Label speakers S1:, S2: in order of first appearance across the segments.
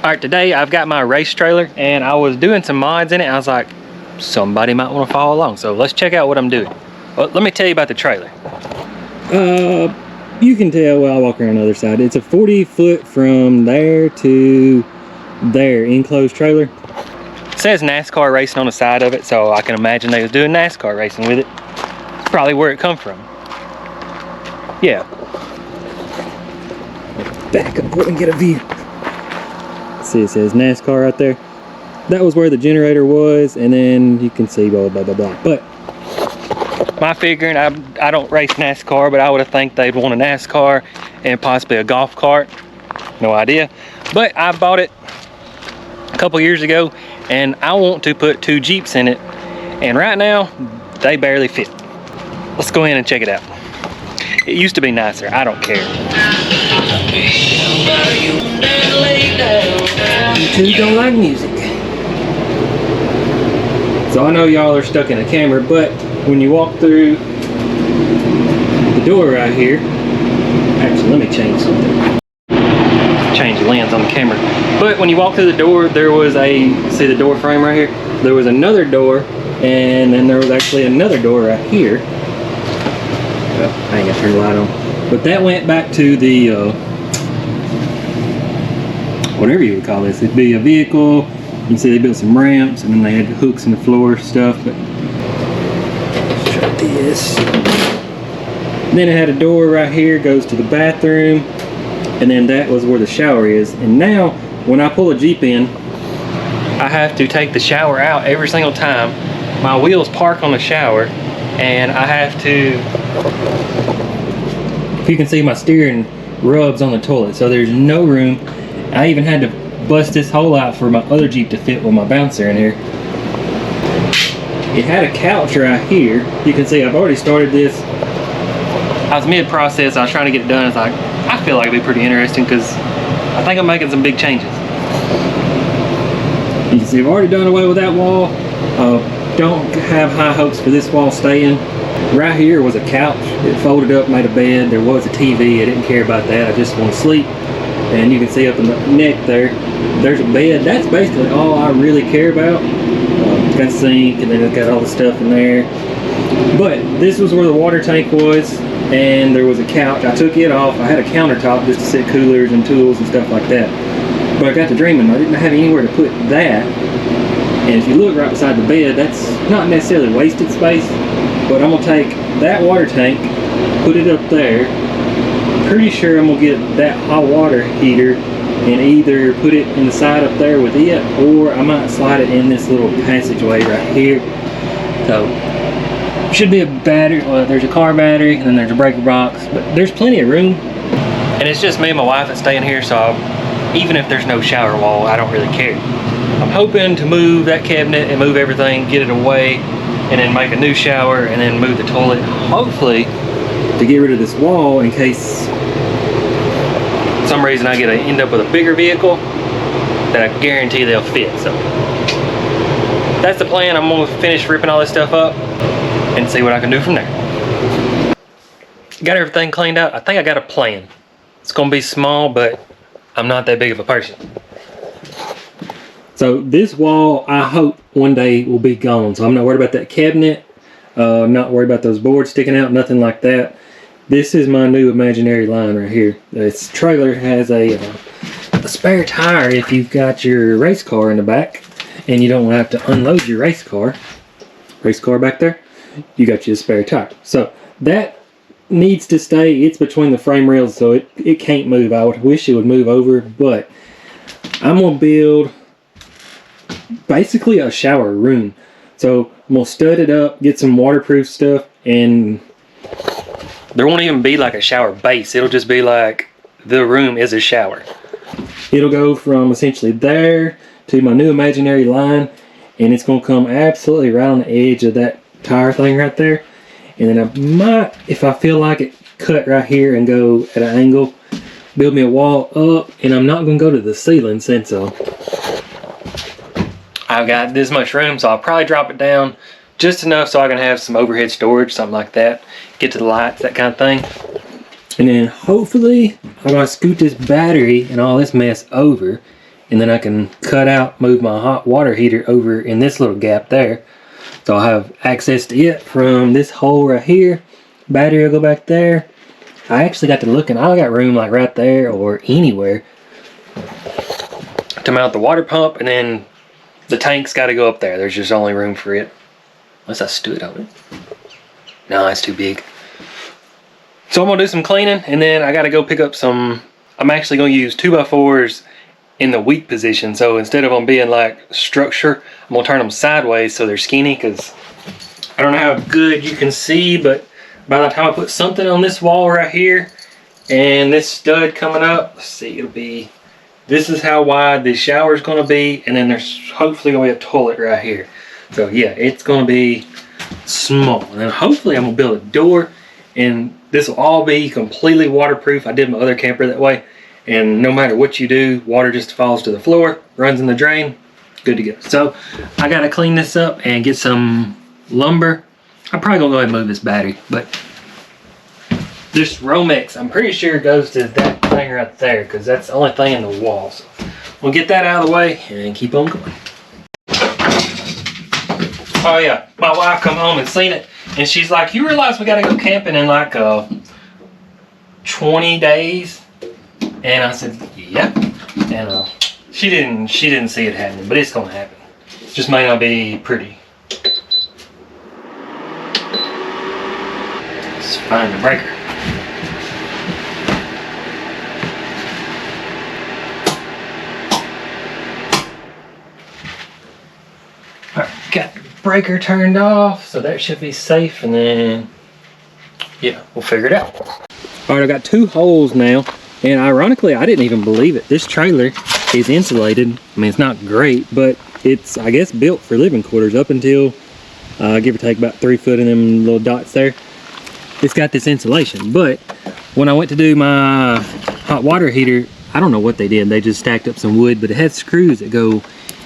S1: Alright, today I've got my race trailer and I was doing some mods in it. I was like, somebody might want to follow along. So let's check out what I'm doing. Well, let me tell you about the trailer. You can tell, well, I'll walk around the other side. It's a 40-foot from there to there enclosed trailer. It says NASCAR racing on the side of it, so I can imagine they was doing NASCAR racing with it. It's probably where it come from. Yeah. Back up and get a view. See, it says NASCAR right there. That was where the generator was, and then you can see blah blah blah blah. But my figuring, I don't race NASCAR, but I would have think they'd want a NASCAR and possibly a golf cart. No idea. But I bought it a couple years ago, and I want to put 2 Jeeps in it, and right now they barely fit. Let's go in and check it out. It used to be nicer. I don't care. You don't like music. So I know y'all are stuck in a camera, but when you walk through the door right here, actually let me change something. Change the lens on the camera. But when you walk through the door, there was see the door frame right here? There was another door, and then there was actually another door right here. Oh, I ain't gonna turn the light on. But that went back to the whatever you would call this. It'd be a vehicle. You can see they built some ramps, and then they had hooks in the floor stuff. But let's try this. Then it had a door right here, goes to the bathroom, and then that was where the shower is. And now, when I pull a Jeep in, I have to take the shower out every single time. My wheels park on the shower, and I have to, if you can see, my steering rubs on the toilet, so there's no room. I even had to bust this hole out for my other Jeep to fit with my bouncer in here. It had a couch right here. You can see I've already started this. I was mid-process. I was trying to get it done. It's like, I feel like it'd be pretty interesting because I think I'm making some big changes. You can see I've already done away with that wall. Don't have high hopes for this wall staying. Right here was a couch. It folded up, made a bed. There was a TV. I didn't care about that. I just want to sleep. And you can see up in the neck there's a bed. That's basically all I really care about. It's got a sink, and then it's got all the stuff in there. But this was where the water tank was, and there was a couch. I took it off. I had a countertop just to sit coolers and tools and stuff like that. But I got to dreaming, I didn't have anywhere to put that. And if you look right beside the bed, that's not necessarily wasted space, but I'm gonna take that water tank, put it up there. Pretty sure I'm gonna get that hot water heater and either put it in the side up there with it, or I might slide it in this little passageway right here. So should be a battery. Well, there's a car battery, and then there's a breaker box, but there's plenty of room. And it's just me and my wife that's staying here, so even if there's no shower wall, I don't really care. I'm hoping to move that cabinet and move everything, get it away, and then make a new shower, and then move the toilet, hopefully to get rid of this wall in case for some reason I end up with a bigger vehicle that I guarantee they'll fit. So that's the plan. I'm gonna finish ripping all this stuff up and see what I can do from there. Got everything cleaned out. I think I got a plan. It's gonna be small, but I'm not that big of a person. So this wall, I hope one day will be gone. So I'm not worried about that cabinet. I'm not worried about those boards sticking out, nothing like that. This is my new imaginary line right here. This trailer has a spare tire if you've got your race car in the back and you don't have to unload your race car back there. You got your spare tire. So that needs to stay. It's between the frame rails, so it can't move. I would wish it would move over, but I'm gonna build basically a shower room. So I'm gonna stud it up, get some waterproof stuff, and there won't even be like a shower base. It'll just be like the room is a shower. It'll go from essentially there to my new imaginary line, and it's gonna come absolutely right on the edge of that tire thing right there. And then I might, if I feel like it, cut right here and go at an angle, build me a wall up, and I'm not gonna go to the ceiling since I've got this much room, so I'll probably drop it down just enough so I can have some overhead storage, something like that. Get to the lights, that kind of thing. And then hopefully I'm gonna scoot this battery and all this mess over and then I can move my hot water heater over in this little gap there. So I'll have access to it from this hole right here. Battery will go back there. I actually got to looking, I got room like right there or anywhere to mount the water pump, and then the tank's got to go up there. There's just only room for it. Unless I stood on it. No, it's too big. So I'm gonna do some cleaning, and then I gotta go pick up some, I'm actually gonna use 2x4s in the weak position. So instead of them being like structure, I'm gonna turn them sideways so they're skinny, because I don't know how good you can see, but by the time I put something on this wall right here and this stud coming up, let's see, it'll be, this is how wide the shower is going to be, and then there's hopefully going to be a toilet right here. So yeah, it's going to be small, and then hopefully I'm going to build a door, and this will all be completely waterproof. I did my other camper that way, and no matter what you do, water just falls to the floor, runs in the drain, good to go. So I got to clean this up and get some lumber. I'm probably gonna go ahead and move this battery, but this Romex, I'm pretty sure it goes to that thing right there, because that's the only thing in the wall. So we'll get that out of the way and keep on going. Oh yeah, my wife come home and seen it, and she's like, "You realize we gotta go camping in like 20 days?" And I said, "Yeah." And she didn't see it happening, but it's gonna happen. Just may not be pretty. Let's find the breaker. Alright, got the breaker turned off, so that should be safe, and then yeah, we'll figure it out. Alright, I got 2 holes now, and ironically I didn't even believe it. This trailer is insulated. I mean, it's not great, but it's, I guess, built for living quarters up until give or take about 3 foot in them little dots there. It's got this insulation, but when I went to do my hot water heater, I don't know what they did. They just stacked up some wood, but it had screws that go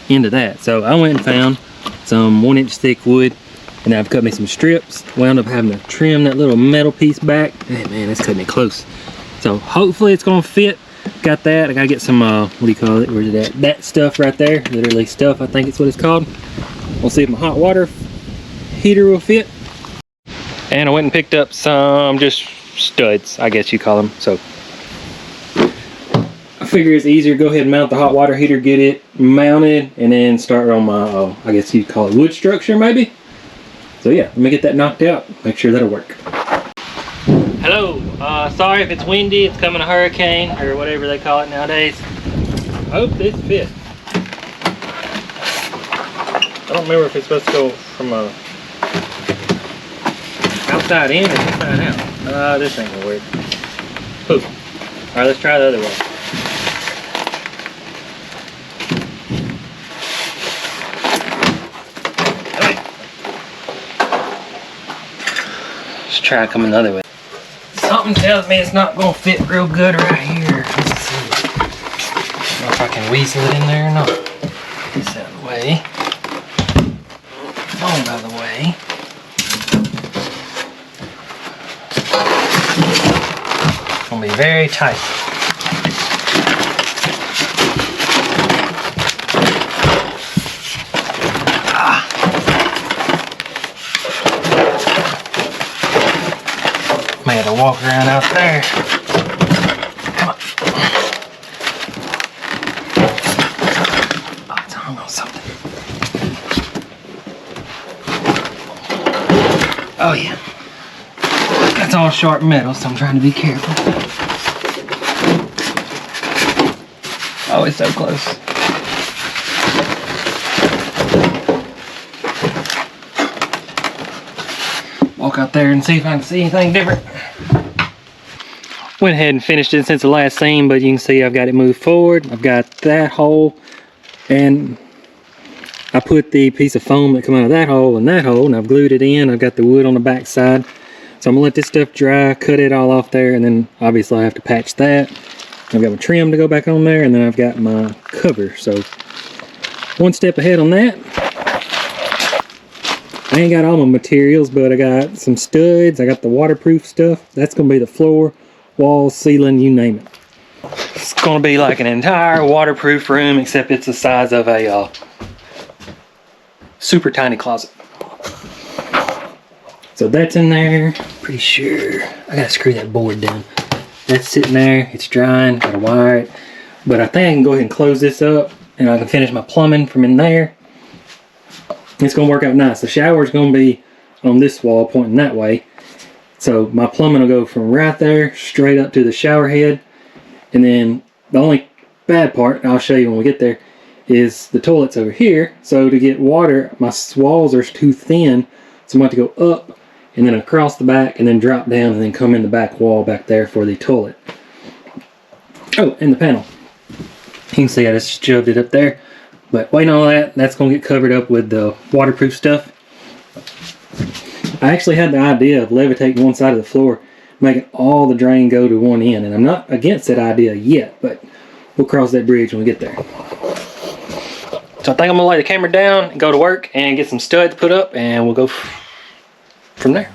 S1: into that. So I went and found some 1-inch thick wood, and I've cut me some strips. Wound up having to trim that little metal piece back. Hey man, it's cutting it close. So hopefully it's gonna fit. Got that. I gotta get some, what do you call it? Where's it at? That stuff right there. Literally stuff, I think it's what it's called. We'll see if my hot water heater will fit. And I went and picked up some just studs, I guess you call them. So I figure it's easier to go ahead and mount the hot water heater, get it mounted, and then start on my, I guess you'd call it wood structure maybe. So yeah, let me get that knocked out, make sure that'll work. Hello, sorry if it's windy, it's coming a hurricane, or whatever they call it nowadays. Hope this fits. I don't remember if it's supposed to go from a outside in or inside out. This ain't gonna work. Poof. Alright, let's try the other way. Let's try coming the other way. Something tells me it's not gonna fit real good right here. Let's see. I don't know if I can weasel it in there or not. Get this out of the way. Phone out of the way. It's gonna be very tight. May have to walk around out there. Come on. Oh, it's hung on something. Oh yeah. That's all sharp metal, so I'm trying to be careful. Oh, it's so close. Walk out there and see if I can see anything different. Went ahead and finished it since the last scene, but you can see I've got it moved forward. I've got that hole, and I put the piece of foam that come out of that hole in that hole, and I've glued it in. I've got the wood on the back side. So I'm gonna let this stuff dry, cut it all off there, and then obviously I have to patch that. I've got my trim to go back on there, and then I've got my cover. So one step ahead on that. I ain't got all my materials, but I got some studs. I got the waterproof stuff. That's gonna be the floor, walls, ceiling, you name it. It's gonna be like an entire waterproof room, except it's the size of a super tiny closet. So that's in there, pretty sure. I gotta screw that board down. That's sitting there, it's drying, gotta wire it. But I think I can go ahead and close this up and I can finish my plumbing from in there. It's gonna work out nice. The shower's gonna be on this wall pointing that way. So my plumbing will go from right there straight up to the shower head. And then the only bad part, and I'll show you when we get there, is the toilet's over here. So to get water, my walls are too thin. So I'm going to have to go up and then across the back and then drop down and then come in the back wall back there for the toilet. Oh, and the panel. You can see I just shoved it up there. But waiting on that, that's going to get covered up with the waterproof stuff. I actually had the idea of levitating one side of the floor, making all the drain go to one end. And I'm not against that idea yet, but we'll cross that bridge when we get there. So I think I'm going to lay the camera down and go to work and get some studs put up, and we'll go from there.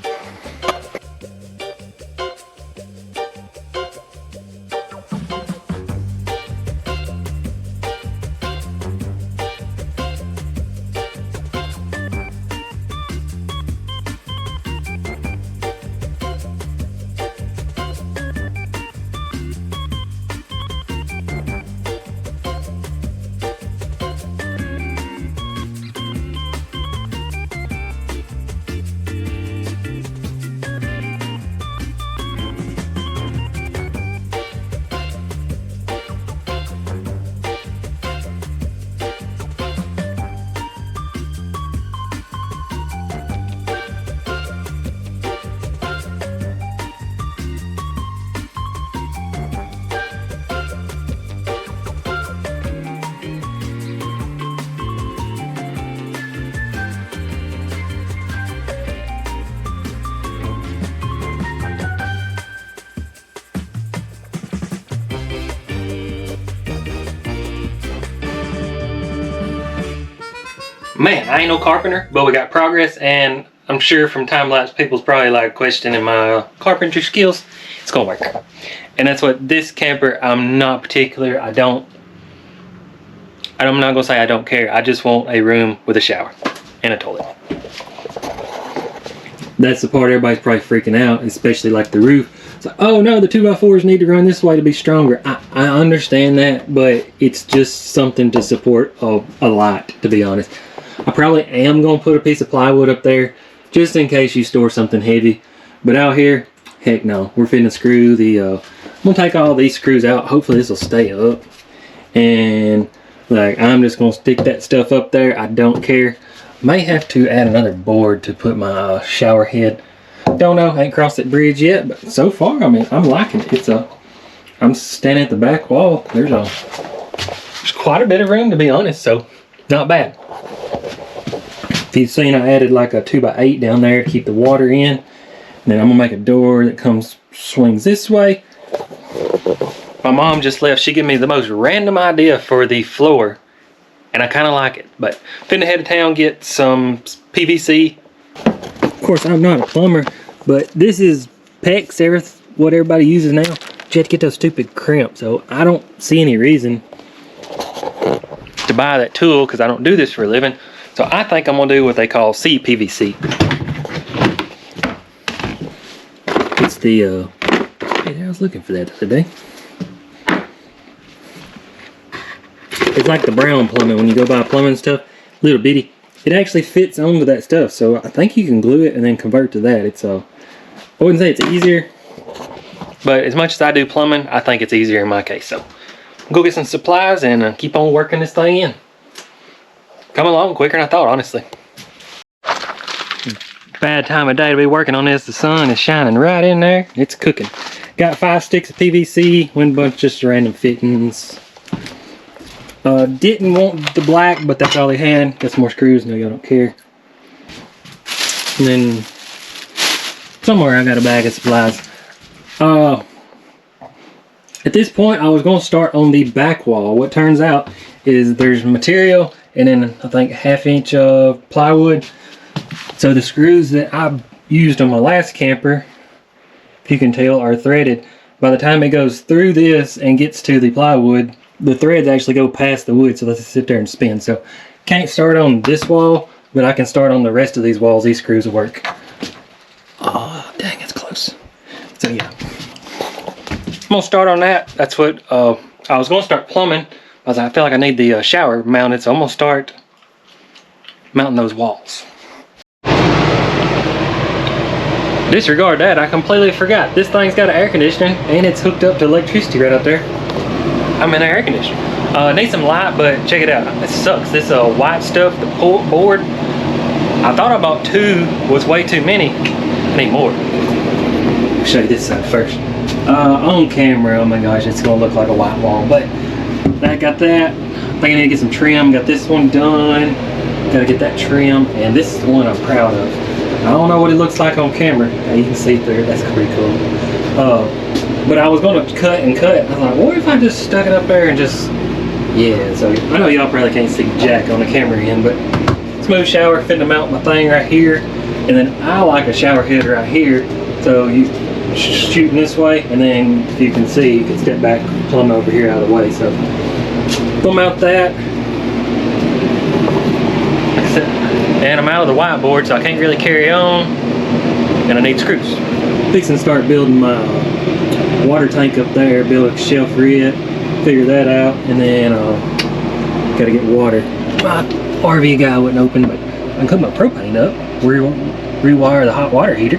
S1: Man, I ain't no carpenter, but we got progress, and I'm sure from time-lapse people's probably like questioning my carpentry skills. It's gonna work. And that's what this camper, I'm not particular. I'm not gonna say I don't care. I just want a room with a shower and a toilet. That's the part everybody's probably freaking out, especially like the roof. It's like, oh no, the 2x4s need to run this way to be stronger. I understand that, but it's just something to support a lot, to be honest. I probably am going to put a piece of plywood up there just in case you store something heavy. But out here, heck no. We're finna screw the, I'm going to take all these screws out. Hopefully this will stay up. And like, I'm just going to stick that stuff up there. I don't care. May have to add another board to put my shower head. Don't know. I ain't crossed that bridge yet. But so far, I mean, I'm liking it. I'm standing at the back wall. There's quite a bit of room, to be honest. So not bad. If you've seen, I added like a 2x8 down there to keep the water in. And then I'm gonna make a door that swings this way. My mom just left. She gave me the most random idea for the floor, and I kind of like it. But finna head to town, get some PVC. Of course, I'm not a plumber, but this is PEX, what everybody uses now. But you have to get those stupid crimps. So I don't see any reason to buy that tool because I don't do this for a living. So I think I'm gonna do what they call CPVC. It's the, I was looking for that the other day. It's like the brown plumbing. When you go buy plumbing stuff, little bitty, it actually fits onto that stuff. So I think you can glue it and then convert to that. It's I wouldn't say it's easier, but as much as I do plumbing, I think it's easier in my case. So I'll go get some supplies and keep on working this thing in. Coming along quicker than I thought, honestly. Bad time of day to be working on this. The sun is shining right in there. It's cooking. Got 5 sticks of PVC, one bunch just random fittings. Didn't want the black, but that's all they had. Got some more screws. No, y'all don't care. And then somewhere I got a bag of supplies. At this point, I was going to start on the back wall. What turns out is there's material and then I think 1/2 inch of plywood. So the screws that I used on my last camper, if you can tell, are threaded. by the time it goes through this and gets to the plywood, the threads actually go past the wood, so let's sit there and spin. So can't start on this wall, but I can start on the rest of these walls. These screws will work. Oh, dang, it's close. So yeah, I'm gonna start on that. That's what I was gonna start plumbing, because I feel like I need the shower mounted, so I'm gonna start mounting those walls. Disregard that, I completely forgot. This thing's got an air conditioning and it's hooked up to electricity right up there. I'm in air conditioning. Need some light, but check it out. This sucks. This white stuff, the board. I thought I bought 2 was way too many. I need more. I'll show you this side first. On camera, oh my gosh, it's gonna look like a white wall, but I got that. I think I need to get some trim. Got this one done. Gotta get that trim, and this is the one I'm proud of. I don't know what it looks like on camera. You can see through it. That's pretty cool. But I was going to cut and cut. I was like, what if I just stuck it up there and just... Yeah, so I know y'all probably can't see jack on the camera end, but smooth shower, fitting to mount my thing right here. And then I like a shower head right here. So you shooting this way, and then if you can see, you can step back plumb over here out of the way. So we'll mount that. And I'm out of the whiteboard, so I can't really carry on, and I need screws. Fixing to start building my water tank up there, build a shelf for it, figure that out, and then gotta get water. My RV guy wouldn't open, but I can cook my propane up, rewire the hot water heater.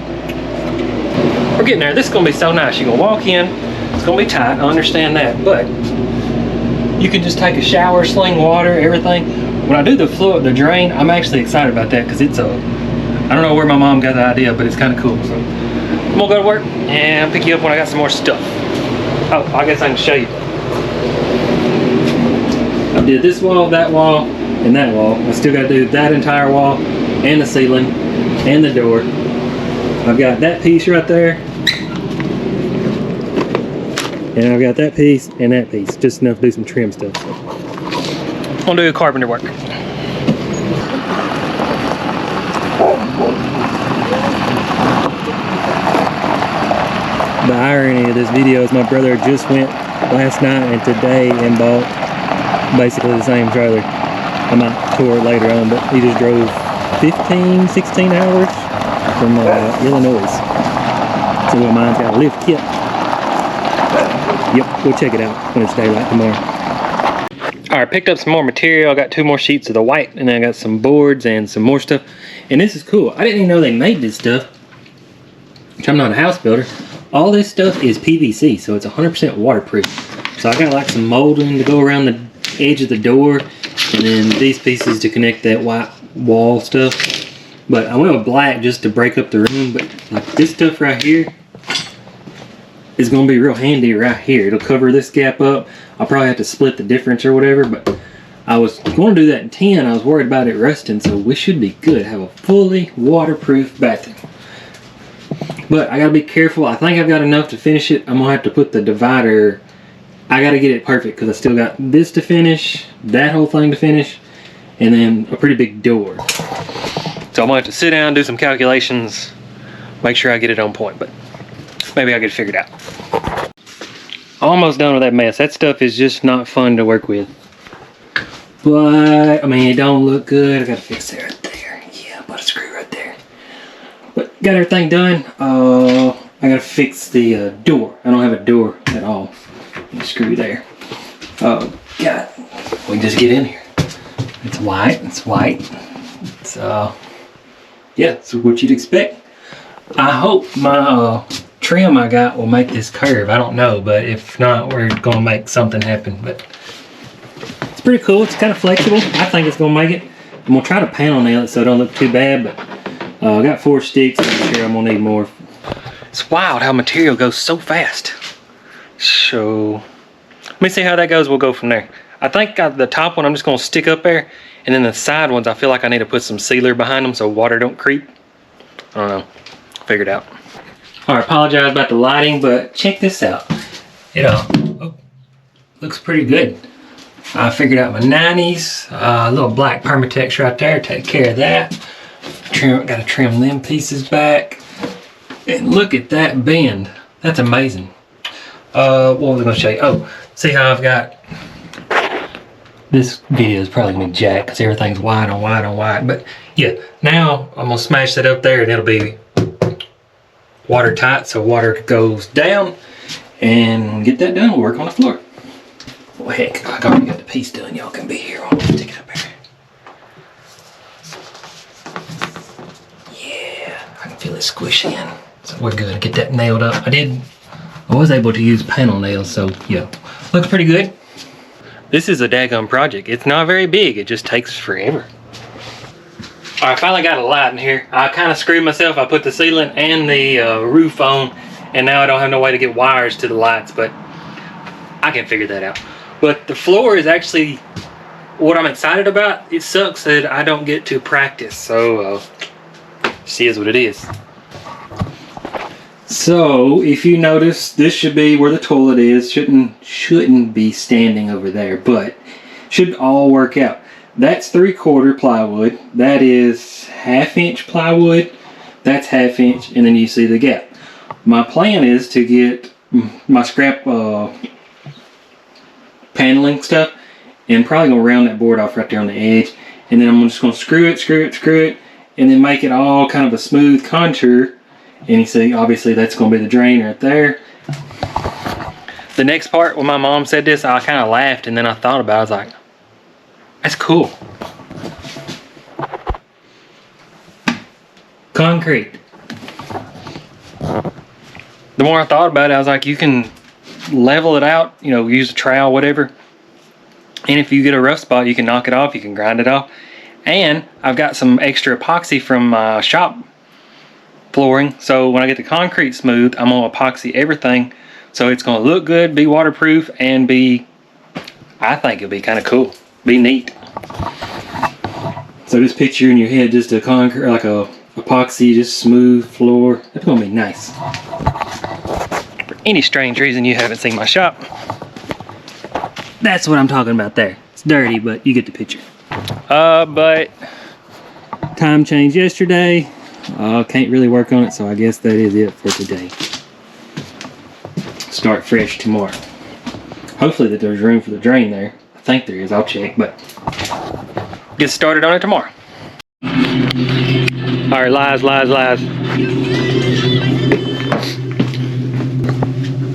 S1: We're getting there. This is gonna be so nice. You're gonna walk in, it's gonna be tight, I understand that, but you can just take a shower, sling water, everything. When I do the drain, I'm actually excited about that because it's I don't know where my mom got the idea, but it's kind of cool. So I'm gonna go to work and pick you up when I got some more stuff. Oh, I guess I can show you. I did this wall, that wall, and that wall. I still got to do that entire wall and the ceiling and the door. I've got that piece right there. And I've got that piece and that piece. Just enough to do some trim stuff. I'm gonna do carpenter work. The irony of this video is my brother just went last night and today and bought basically the same trailer. I might tour it later on, but he just drove 15, 16 hours from Illinois. So mine's got a lift kit. Yep, we'll check it out when it's daylight tomorrow. Alright, picked up some more material. I got 2 more sheets of the white, and then I got some boards and some more stuff. And this is cool. I didn't even know they made this stuff, which I'm not a house builder. All this stuff is PVC, so it's 100% waterproof. So I got like some molding to go around the edge of the door, and then these pieces to connect that white wall stuff. But I went with black just to break up the room, but like this stuff right here is going to be real handy right here. It'll cover this gap up. I'll probably have to split the difference or whatever, but I was going to do that in 10. I was worried about it rusting, so we should be good. Have a fully waterproof bathroom. But I got to be careful. I think I've got enough to finish it. I'm going to have to put the divider. I got to get it perfect because I still got this to finish, that whole thing to finish, and then a pretty big door. So I'm going to have to sit down, do some calculations, make sure I get it on point, but maybe I'll get it figured out. Almost done with that mess. That stuff is just not fun to work with. But, I mean, it don't look good. I gotta fix it right there. Yeah, put a screw right there. But, got everything done. I gotta fix the door. I don't have a door at all. Screw there. Oh, God. We can just get in here. It's white. It's white. It's, yeah, it's what you'd expect. I hope my, trim I got will make this curve. I don't know, but if not, we're gonna make something happen. But it's pretty cool. It's kind of flexible. I think it's gonna make it. I'm gonna try to panel nail it so it don't look too bad, but I got 4 sticks. I'm sure I'm gonna need more. It's wild how material goes so fast. So let me see how that goes. We'll go from there. I think the top one I'm just gonna stick up there, and then the side ones I feel like I need to put some sealer behind them so water don't creep. I don't know. Figure it out. Alright, apologize about the lighting, but check this out. It looks pretty good. I figured out my 90s, little black Permatex right there, take care of that. Gotta trim them pieces back. And look at that bend. That's amazing. What was I going to show you? Oh, see how I've got... This video is probably going to be jacked because everything's wide on wide on wide. But yeah, now I'm going to smash that up there and it'll be watertight, so water goes down. And get that done, we'll work on the floor. Well, heck, I already got the piece done. Y'all can be here. I'll stick it up here. Yeah, I can feel it squish in. So we're good. Get that nailed up. I was able to use panel nails, so yeah. Looks pretty good. This is a daggum project. It's not very big. It just takes forever. All right, finally got a light in here. I kind of screwed myself. I put the sealant and the roof on, and now I don't have no way to get wires to the lights, but I can figure that out. But the floor is actually what I'm excited about. It sucks that I don't get to practice, so see is what it is. So if you notice, this should be where the toilet is. Shouldn't be standing over there, but should all work out. That's 3/4 plywood. That is 1/2 inch plywood. That's 1/2 inch, and then you see the gap. My plan is to get my scrap paneling stuff and probably gonna round that board off right there on the edge, and then I'm just gonna screw it, and then make it all kind of a smooth contour. And you see, obviously that's gonna be the drain right there. The next part, when my mom said this, I kind of laughed, and then I thought about it. I was like, that's cool. Concrete. The more I thought about it, I was like, you can level it out, you know, use a trowel, whatever. And if you get a rough spot, you can knock it off, you can grind it off. And I've got some extra epoxy from my shop flooring. So when I get the concrete smooth, I'm gonna epoxy everything. So it's gonna look good, be waterproof, and I think it'll be kind of cool, be neat. So just picture in your head just a concrete, like a epoxy, just smooth floor. That's gonna be nice. For any strange reason you haven't seen my shop, that's what I'm talking about there. It's dirty, but you get the picture. But time changed yesterday. Can't really work on it, so I guess that is it for today. Start fresh tomorrow. Hopefully that there's room for the drain there. I think there is, I'll check, but get started on it tomorrow. All right, lies. All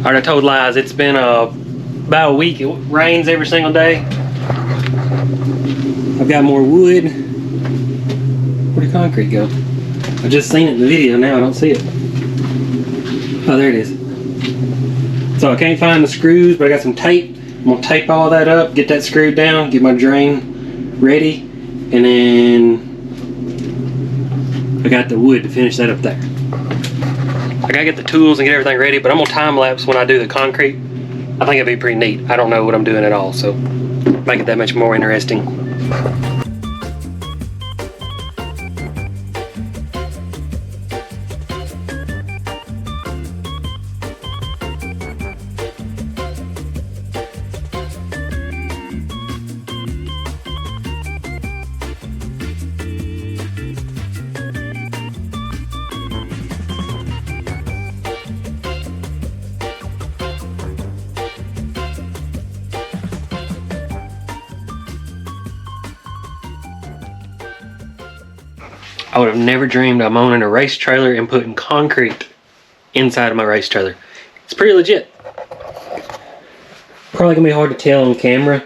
S1: right, I told lies. It's been about a week. It rains every single day. I've got more wood. Where'd the concrete go? I just seen it in the video, now I don't see it. Oh, there it is. So I can't find the screws, but I got some tape. I'm gonna tape all that up, get that screwed down, get my drain ready, and then I got the wood to finish that up there. I gotta get the tools and get everything ready, but I'm gonna time lapse when I do the concrete. I think it'd be pretty neat. I don't know what I'm doing at all, so make it that much more interesting. I would have never dreamed I'm owning a race trailer and putting concrete inside of my race trailer. It's pretty legit. Probably gonna be hard to tell on camera.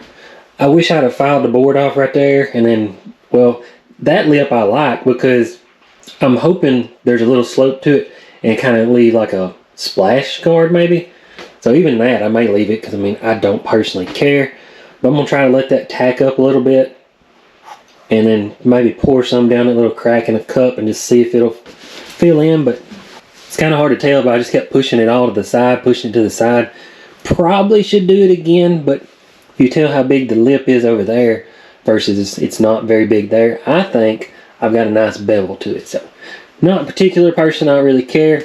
S1: I wish I'd have filed the board off right there, and then, well, that lip I like because I'm hoping there's a little slope to it and kind of leave like a splash guard maybe. So even that, I may leave it because I mean, I don't personally care. But I'm gonna try to let that tack up a little bit, and then maybe pour some down that little crack in a cup and just see if it'll fill in. But it's kind of hard to tell, but I just kept pushing it all to the side, pushing it to the side. Probably should do it again, but you tell how big the lip is over there versus it's not very big there. I think I've got a nice bevel to it. So not a particular person, I don't really care.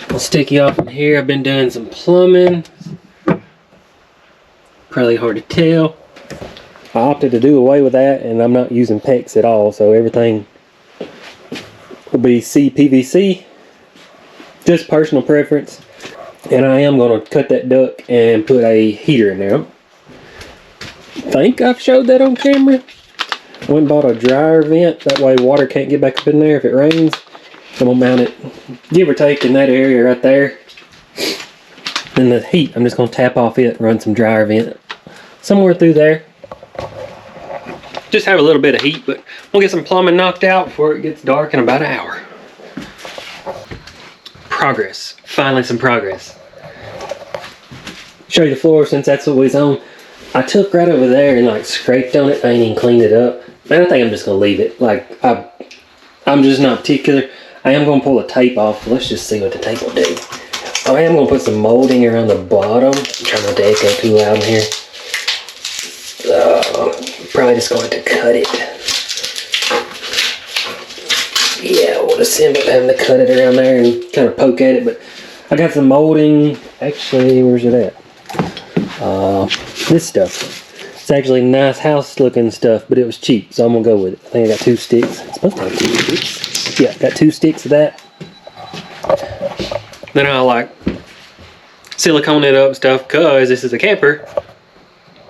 S1: I'll stick you off in here. I've been doing some plumbing. Probably hard to tell. I opted to do away with that, and I'm not using PEX at all, so everything will be CPVC. Just personal preference. And I am going to cut that duct and put a heater in there. I think I've showed that on camera. I went and bought a dryer vent. That way water can't get back up in there if it rains. I'm going to mount it, give or take, in that area right there. Then the heat, I'm just going to tap off it and run some dryer vent somewhere through there. Just have a little bit of heat, but we'll get some plumbing knocked out before it gets dark in about an hour. Progress. Finally some progress. Show you the floor since that's what we was on. I took right over there and like scraped on it. I ain't even cleaned it up. Man, I think I'm just going to leave it. Like, I'm just not particular. I am going to pull the tape off. Let's just see what the tape will do. I am going to put some molding around the bottom. I'm trying not to echo too loud in here. Probably just going to cut it. Yeah, we'll just end up having to cut it around there and kind of poke at it. But I got some molding. Actually, where's it at? This stuff. It's actually nice house looking stuff, but it was cheap, so I'm going to go with it. I think I got 2 sticks. It's supposed to have 2 sticks. Yeah, got 2 sticks of that. Then I'll like silicone it up and stuff because this is a camper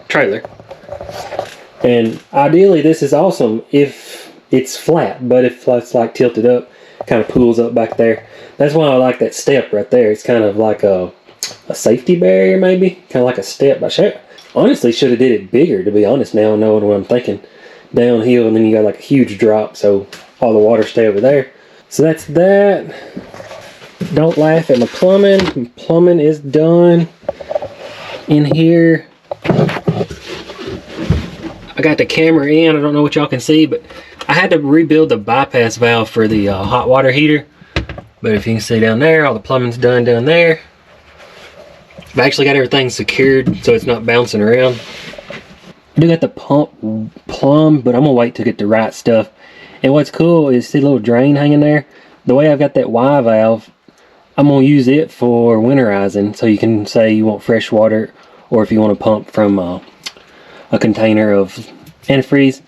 S1: trailer. And ideally this is awesome if it's flat, but if it's like tilted up, it kind of pulls up back there. That's why I like that step right there. It's kind of like a safety barrier maybe, kind of like a step. I honestly should have did it bigger, to be honest, now knowing what I'm thinking. Downhill, and then you got like a huge drop so all the water stay over there. So that's that. Don't laugh at my plumbing. My plumbing is done in here. I got the camera in. I don't know what y'all can see, but I had to rebuild the bypass valve for the hot water heater. But if you can see down there, all the plumbing's done down there. I've actually got everything secured so it's not bouncing around. I do got the pump plumb, but I'm gonna wait to get the right stuff. And what's cool is see the little drain hanging there? The way I've got that Y valve, I'm going to use it for winterizing, so you can say you want fresh water, or if you want to pump from a container of antifreeze.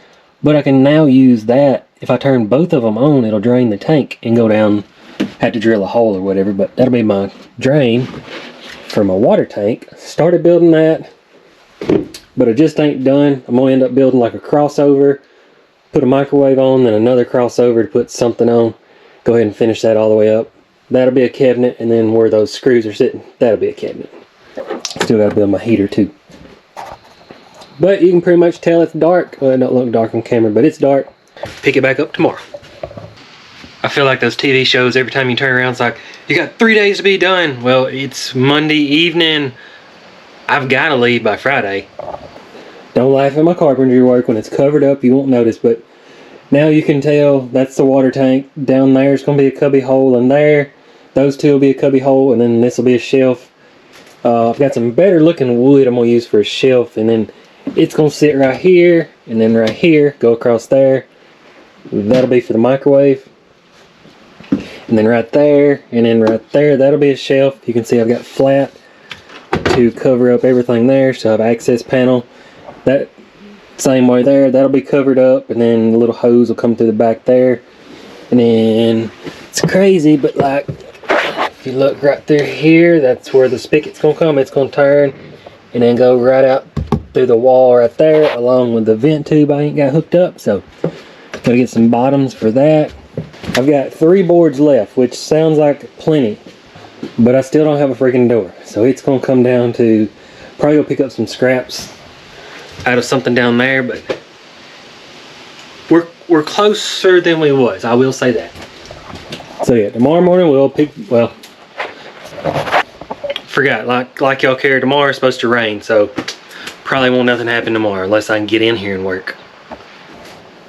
S1: But I can now use that. If I turn both of them on, it'll drain the tank and go down, have to drill a hole or whatever, but that'll be my drain for my water tank. Started building that, but I just ain't done. I'm going to end up building like a crossover, put a microwave on, then another crossover to put something on. Go ahead and finish that all the way up. That'll be a cabinet, and then where those screws are sitting, that'll be a cabinet. Still got to build my heater too. But you can pretty much tell it's dark. Well, it don't look dark on camera, but it's dark. Pick it back up tomorrow. I feel like those TV shows, every time you turn around, it's like, you got 3 days to be done. Well, it's Monday evening. I've got to leave by Friday. Don't laugh at my carpentry work. When it's covered up, you won't notice, but now you can tell that's the water tank. Down there is going to be a cubby hole in there. Those two will be a cubby hole, and then this will be a shelf. I've got some better looking wood I'm going to use for a shelf, and then it's going to sit right here, and then right here, go across there. That'll be for the microwave. And then right there, and then right there, that'll be a shelf. You can see I've got flat to cover up everything there, so I have an access panel. That same way there, that'll be covered up, and then the little hose will come through the back there. And then it's crazy, but like if you look right through here, that's where the spigot's gonna come. It's gonna turn and then go right out through the wall right there, along with the vent tube I ain't got hooked up. So gotta get some bottoms for that. I've got 3 boards left, which sounds like plenty, but I still don't have a freaking door. So it's gonna come down to probably go pick up some scraps out of something down there, but we're closer than we was, I will say that. So yeah, tomorrow morning we'll pick, well, forgot, like y'all care, tomorrow is supposed to rain, so probably won't nothing happen tomorrow unless I can get in here and work.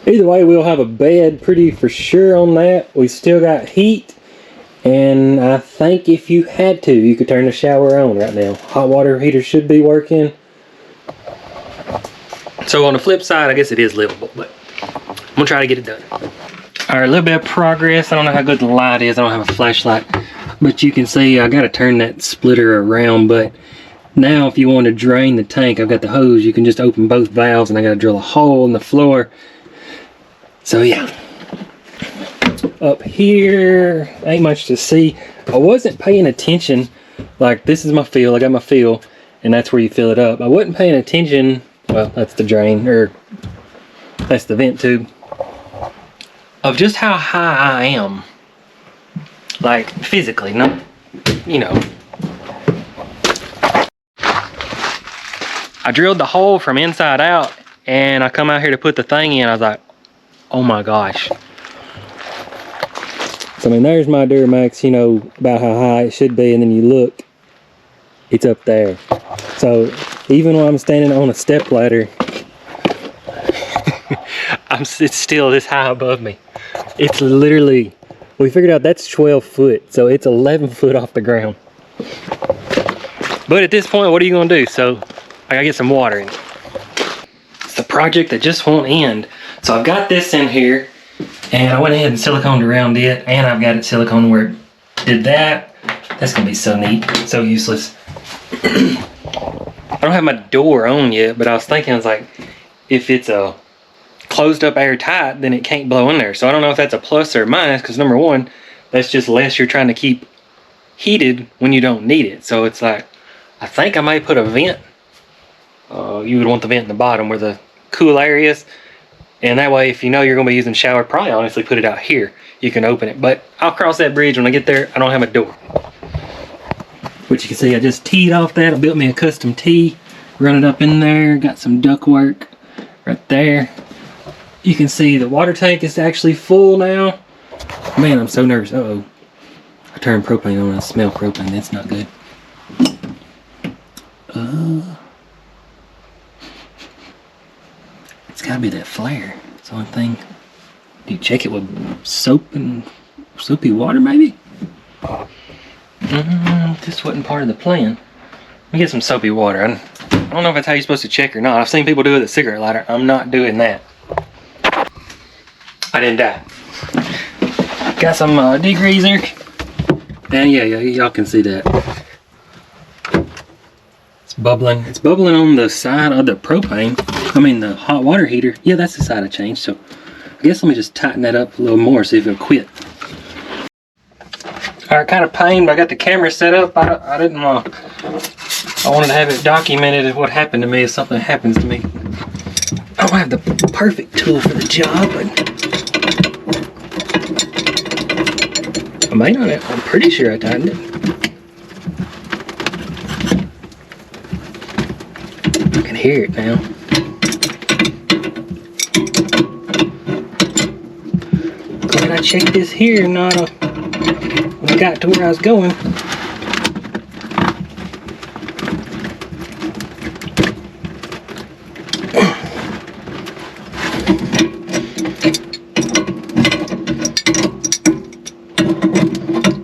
S1: Either way, we'll have a bed pretty for sure on that. We still got heat, and I think if you had to, you could turn the shower on right now. Hot water heater should be working. So on the flip side, I guess it is livable, but I'm gonna try to get it done. All right, a little bit of progress. I don't know how good the light is. I don't have a flashlight, but you can see I gotta turn that splitter around. But now if you want to drain the tank, I've got the hose. You can just open both valves, and I gotta drill a hole in the floor. So yeah, up here, ain't much to see. I wasn't paying attention Like, this is my fill. I got my fill, and that's where you fill it up. I wasn't paying attention. Well, that's the drain, or that's the vent tube, of just how high I am. Like, physically, not, you know. I drilled the hole from inside out, and I come out here to put the thing in. I was like, oh my gosh. So, I mean, there's my Duramax, you know, about how high it should be, and then you look, it's up there. So, even when I'm standing on a step ladder, it's still this high above me. It's literally, we figured out that's 12 foot, so it's 11 foot off the ground. But at this point, what are you gonna do? So, I gotta get some water in. It's the project that just won't end. So I've got this in here, and I went ahead and siliconed around it, and I've got it silicone where it did that. That's gonna be so neat, so useless. I don't have my door on yet, but I was thinking, I was like, if it's a closed up airtight, then it can't blow in there. So I don't know if that's a plus or a minus, because number one, that's just less you're trying to keep heated when you don't need it. So it's like, I think I may put a vent. You would want the vent in the bottom where the cool air is. And that way, if you know you're going to be using shower, probably honestly put it out here. You can open it. But I'll cross that bridge when I get there. I don't have a door. Which you can see, I just teed off that. I built me a custom tee. Run it up in there. Got some duct work right there. You can see the water tank is actually full now. Man, I'm so nervous. Uh-oh. I turned propane on and I smell propane. That's not good. It's gotta be that flare. It's the only thing. Do you check it with soap and soapy water, maybe? This wasn't part of the plan. Let me get some soapy water. I don't know if that's how you're supposed to check or not. I've seen people do it with a cigarette lighter. I'm not doing that. I didn't die. Got some degreaser. And yeah, y'all can see that. It's bubbling. It's bubbling on the side of the propane. I mean the hot water heater. Yeah, that's the side I changed. So I guess let me just tighten that up a little more, see if it'll quit. Alright, kind of pain, but I got the camera set up. I didn't I wanted to have it documented what happened to me if something happens to me. I don't have the perfect tool for the job, but I may not have. I'm pretty sure I tightened it. I can hear it now. Glad I checked this here, not when I got to where I was going.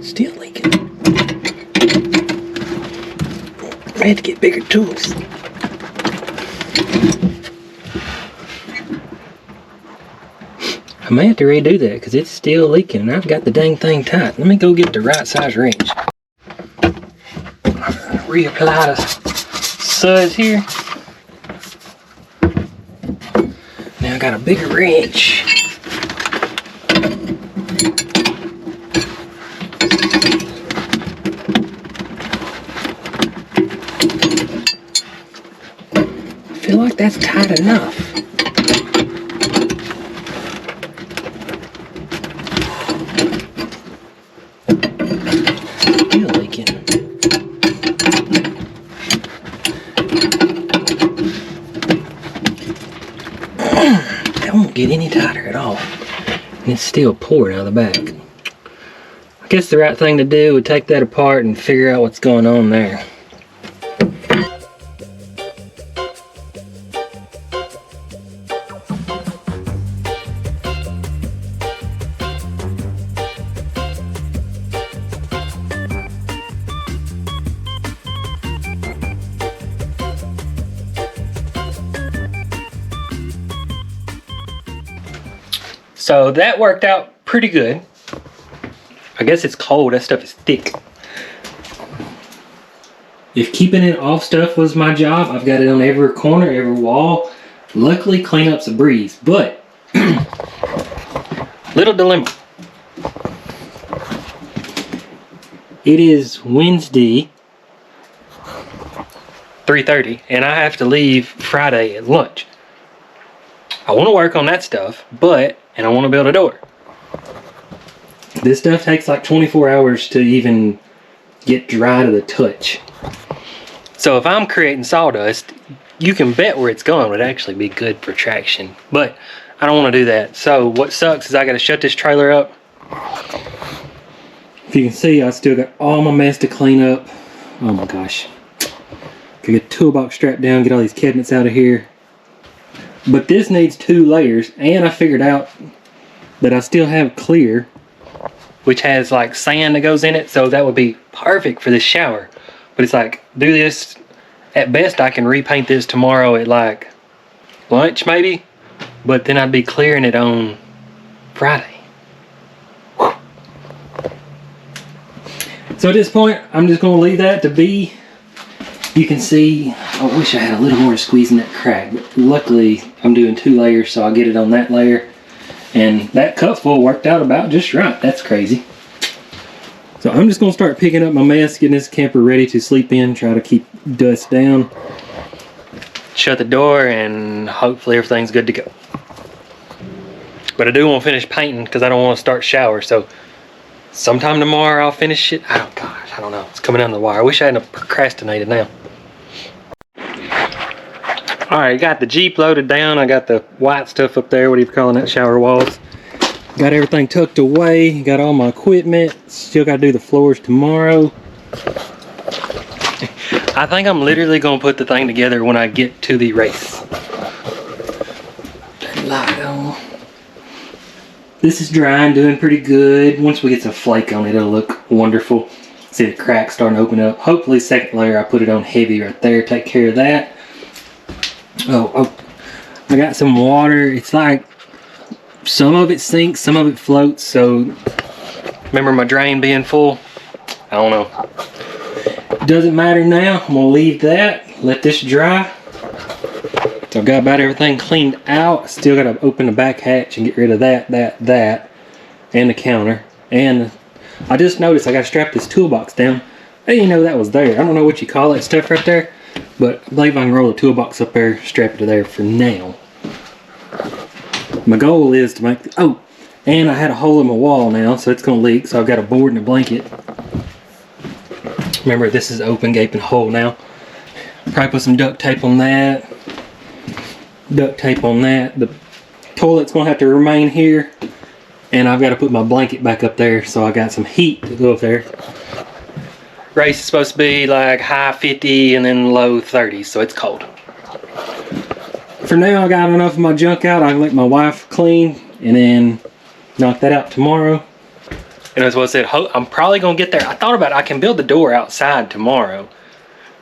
S1: Still leaking. I had to get bigger tools. I may have to redo that because it's still leaking and I've got the dang thing tight. Let me go get the right size wrench. Reapply the suds here. Now I got a bigger wrench. I feel like that's tight enough. Still leaking. That won't get any tighter at all. And it's still pouring out of the back. I guess the right thing to do would take that apart and figure out what's going on there. So that worked out pretty good. I guess it's cold, that stuff is thick. If keeping it off stuff was my job, I've got it on every corner, every wall. Luckily, cleanup's a breeze, but little dilemma. It is Wednesday, 3:30, and I have to leave Friday at lunch. I want to work on that stuff, and I want to build a door. This stuff takes like 24 hours to even get dry to the touch. So if I'm creating sawdust, you can bet where it's going would actually be good for traction. But I don't want to do that. So what sucks is I got to shut this trailer up. If you can see, I still got all my mess to clean up. Oh my gosh. Gotta get the toolbox strapped down, get all these cabinets out of here. But this needs 2 layers, and I figured out that I still have clear, which has like sand that goes in it, so that would be perfect for this shower. But it's like, do this, at best I can repaint this tomorrow at like lunch maybe, but then I'd be clearing it on Friday. Whew. So at this point, I'm just gonna leave that to be. You can see, I wish I had a little more to squeeze in that crack, but luckily I'm doing 2 layers, so I'll get it on that layer. And that cupful worked out about just right. That's crazy. So I'm just gonna start picking up my mess, getting this camper ready to sleep in, try to keep dust down. Shut the door, and hopefully everything's good to go. But I do want to finish painting because I don't want to start shower, so sometime tomorrow I'll finish it. I don't know. It's coming down the wire. I wish I hadn't procrastinated now. Alright, got the Jeep loaded down. I got the white stuff up there, what are you calling that, shower walls. Got everything tucked away, got all my equipment. Still got to do the floors tomorrow. I think I'm literally going to put the thing together when I get to the race. Turn the light on. This is drying, doing pretty good. Once we get some flake on it, it'll look wonderful. See the cracks starting to open up. Hopefully second layer I put it on heavy right there, take care of that. Oh, I got some water. It's like some of it sinks, some of it floats, so remember my drain being full? I don't know. Doesn't matter now. I'm gonna leave that, let this dry. So I've got about everything cleaned out. Still gotta open the back hatch and get rid of that, and the counter. And I just noticed I gotta strap this toolbox down. I didn't even know that was there. I don't know what you call that stuff right there, but I believe I can roll the toolbox up there, strap it to there for now. My goal is to make, and I had a hole in my wall now, so it's gonna leak, so I've got a board and a blanket. Remember, this is open, gaping hole now. Probably put some duct tape on that. Duct tape on that. The toilet's gonna have to remain here, and I've got to put my blanket back up there, so I got some heat to go up there. Race is supposed to be like high 50 and then low 30s, so it's cold. For now, I got enough of my junk out. I can let my wife clean and then knock that out tomorrow. And as I said, I'm probably gonna get there. I thought about it. I can build the door outside tomorrow.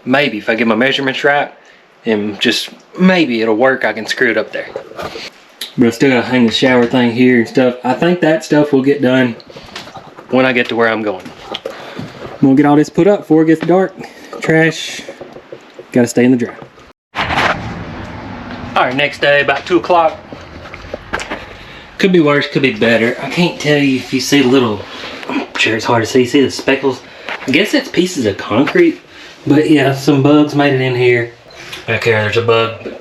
S1: Maybe if I get my measurements right, and just maybe it'll work. I can screw it up there. But I still gotta hang the shower thing here and stuff. I think that stuff will get done when I get to where I'm going. I'm gonna get all this put up before it gets dark. Trash, gotta stay in the dry. All right, next day, about 2 o'clock. Could be worse, could be better. I can't tell you if you see the little, I'm sure it's hard to see. See the speckles? I guess it's pieces of concrete. But yeah, some bugs made it in here. Back there, there's a bug.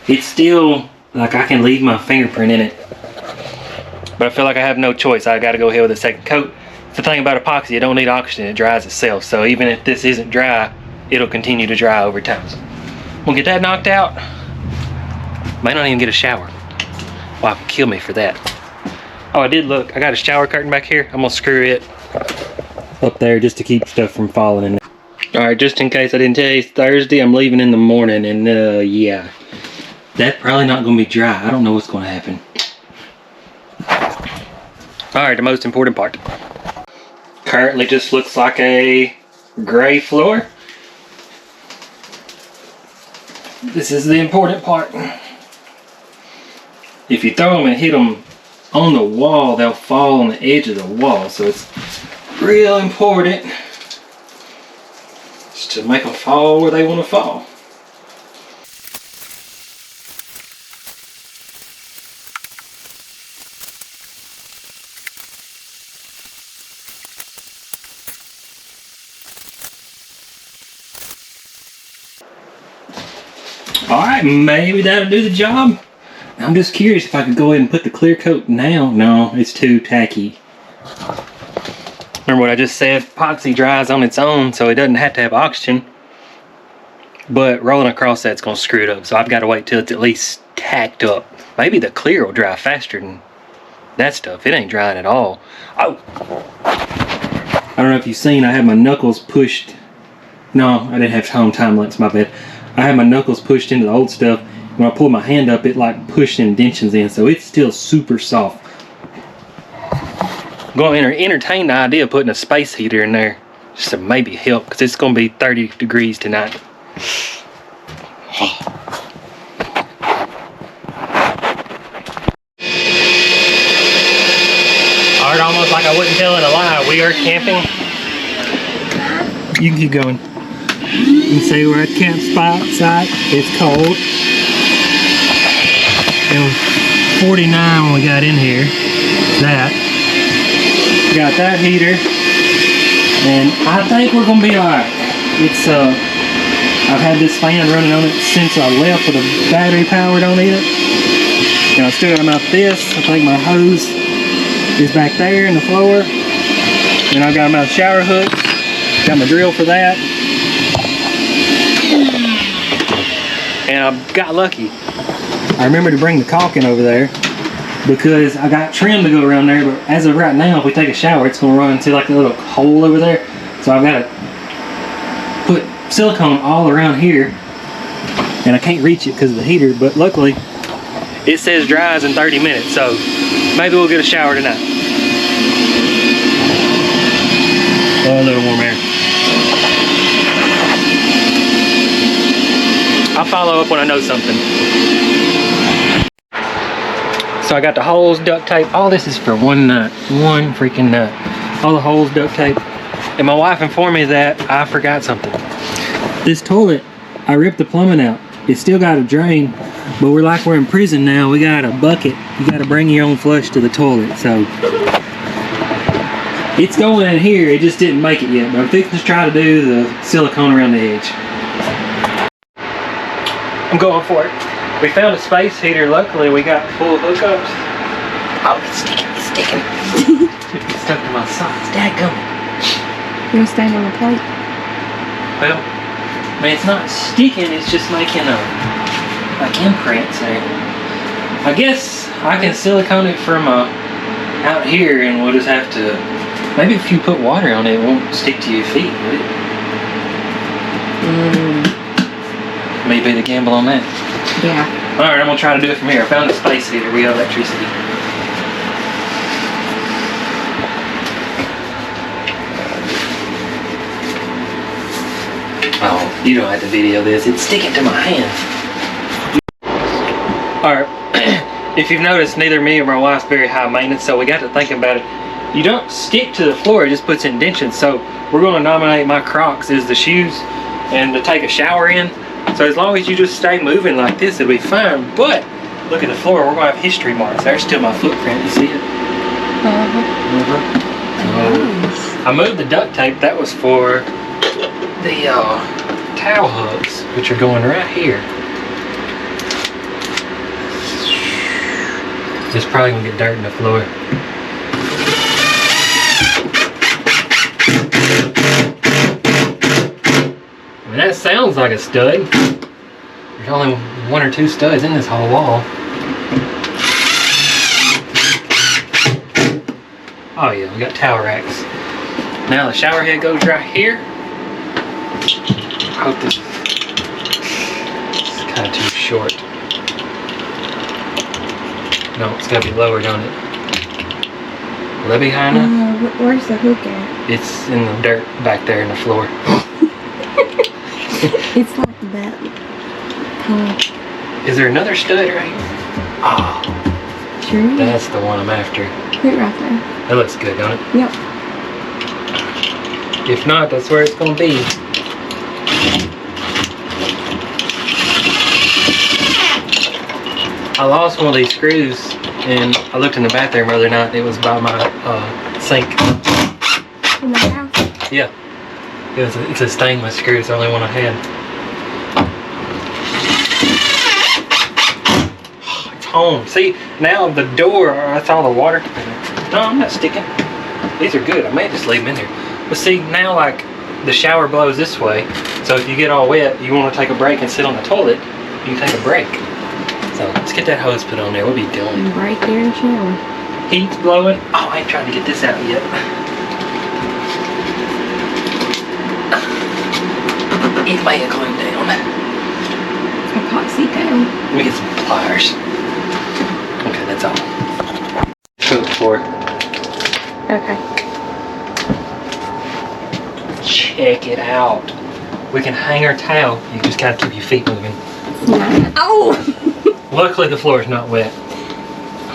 S1: It's still, like I can leave my fingerprint in it. But I feel like I have no choice. I gotta go ahead with a second coat. The thing about epoxy, it don't need oxygen, it dries itself. So even if this isn't dry, it'll continue to dry over time. So we'll get that knocked out. Might not even get a shower. Wife will kill me for that. Oh, I did look. I got a shower curtain back here. I'm gonna screw it up there just to keep stuff from falling in there. Alright, just in case I didn't tell you, it's Thursday. I'm leaving in the morning, and yeah. That's probably not gonna be dry. I don't know what's gonna happen. Alright, the most important part. Currently just looks like a gray floor. This is the important part. If you throw them and hit them on the wall, they'll fall on the edge of the wall. So it's real important just to make them fall where they want to fall. Alright, maybe that'll do the job. I'm just curious if I could go ahead and put the clear coat now. No, it's too tacky. Remember what I just said? Epoxy dries on its own, so it doesn't have to have oxygen. But rolling across that's going to screw it up, so I've got to wait till it's at least tacked up. Maybe the clear will dry faster than that stuff. It ain't drying at all. Oh! I don't know if you've seen, I had my knuckles pushed. No, I didn't have home time lapse, my bad. I had my knuckles pushed into the old stuff. When I pulled my hand up, it like pushed indentions in, so it's still super soft. I'm going to entertain the idea of putting a space heater in there just to maybe help, because it's going to be 30 degrees tonight. Alright, almost like I wasn't telling a lie. We are camping. You can keep going. You can see we're at campsite. It's cold. It was 49 when we got in here. That. Got that heater. And I think we're gonna be alright. It's I've had this fan running on it since I left with a battery powered on it. And I still got them out this. I think my hose is back there in the floor. And I've got them out shower hooks. Got my drill for that. And I got lucky. I remember to bring the caulking over there because I got trim to go around there, but as of right now, if we take a shower, it's going to run into like a little hole over there. So I've got to put silicone all around here, and I can't reach it because of the heater, but luckily it says dries in 30 minutes, so maybe we'll get a shower tonight. Oh, a little warm air. I'll follow up when I know something. So I got the holes duct tape. All this is for one nut. One freaking nut. All the holes duct tape. And my wife informed me that I forgot something. This toilet, I ripped the plumbing out. It's still got a drain, but we're like we're in prison now. We got a bucket. You got to bring your own flush to the toilet. So it's going in here. It just didn't make it yet. But I'm fixing to try to do the silicone around the edge. I'm going for it. We found a space heater. Luckily, we got full hookups. Oh, it's sticking. It's sticking. It's stuck to my socks. Dadgummit.
S2: You want to stand on the plate?
S1: Well, I mean, it's not sticking. It's just making like imprints there. I guess I can silicone it from out here, and we'll just have to. Maybe if you put water on it, it won't stick to your feet, would it? Maybe the gamble on that.
S2: Yeah.
S1: Alright, I'm gonna try to do it from here. I found a space heater. We got electricity. Oh, you don't have to video this. It's sticking to my hands. Alright, if you've noticed, neither me or my wife's very high maintenance, so we got to thinking about it. You don't stick to the floor, it just puts indentions. So we're gonna nominate my Crocs as the shoes and to take a shower in. So as long as you just stay moving like this, it'll be fine. But look at the floor, we're gonna have history marks. There's still my footprint, you see it?
S2: Nice.
S1: I moved the duct tape. That was for the towel hooks, which are going right here. It's probably gonna get dirt in the floor. I mean, that sounds like a stud. There's only one or two studs in this whole wall. Oh yeah, we got towel racks. Now the shower head goes right here. I hope this is kind of too short. No, it's got to be lower, don't it? Will that be high enough?
S2: Where's the hook at?
S1: It's in the dirt back there in the floor.
S2: It's like that.
S1: Is there another stud right here? Oh,
S2: Sure.
S1: that's the one I'm after.
S2: Put it right there.
S1: That looks good, don't it?
S2: Yep.
S1: If not, that's where it's going to be. I lost one of these screws, and I looked in the bathroom the other night. It was by my sink.
S2: In the house?
S1: Yeah. It's a stainless screw. It's the only one I had. home. See, now the door, that's all the water. No, I'm not sticking. These are good. I may just leave them in there. But see, now like the shower blows this way. So if you get all wet, you want to take a break and sit on the toilet, you can take a break. So let's get that hose put on there. We'll be doing it.
S2: Right there in the shower.
S1: Heat's blowing. Oh, I ain't trying to get this out yet. It may have glued down.
S2: Epoxy down.
S1: Let me get some pliers. Okay, that's all. Show the floor.
S2: Okay.
S1: Check it out. We can hang our towel. You just gotta keep your feet moving.
S2: Oh!
S1: Luckily the floor is not wet.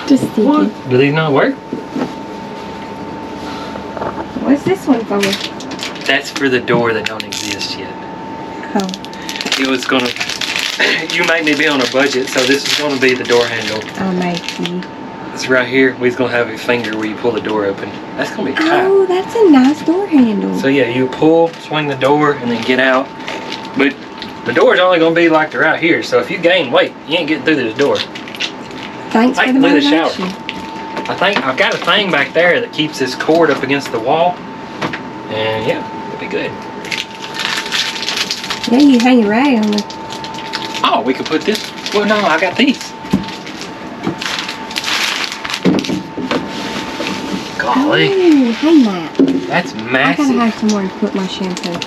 S2: Just sticky.
S1: What? Do these not work?
S2: What's this one for?
S1: That's for the door that don't exist yet.
S2: Oh.
S1: It was gonna... You made me be on a budget, so this is gonna be the door handle.
S2: I'll make you.
S1: It's right here. We're gonna have a finger where you pull the door open. That's gonna be tight.
S2: Oh, that's a nice door handle.
S1: So yeah, you pull, swing the door, and then get out. But the door's only gonna be like they're out here, so if you gain weight, you ain't getting through this door.
S2: Thanks for the
S1: look at the shower.
S2: motivation.
S1: I think I've got a thing back there that keeps this cord up against the wall. And yeah, it'll be good.
S2: Yeah, you hang it right on the...
S1: Oh, we could put this. Well, no, I got these. Golly.
S2: Oh, hang that.
S1: That's
S2: I
S1: massive.
S2: gotta have somewhere to put my shampoo.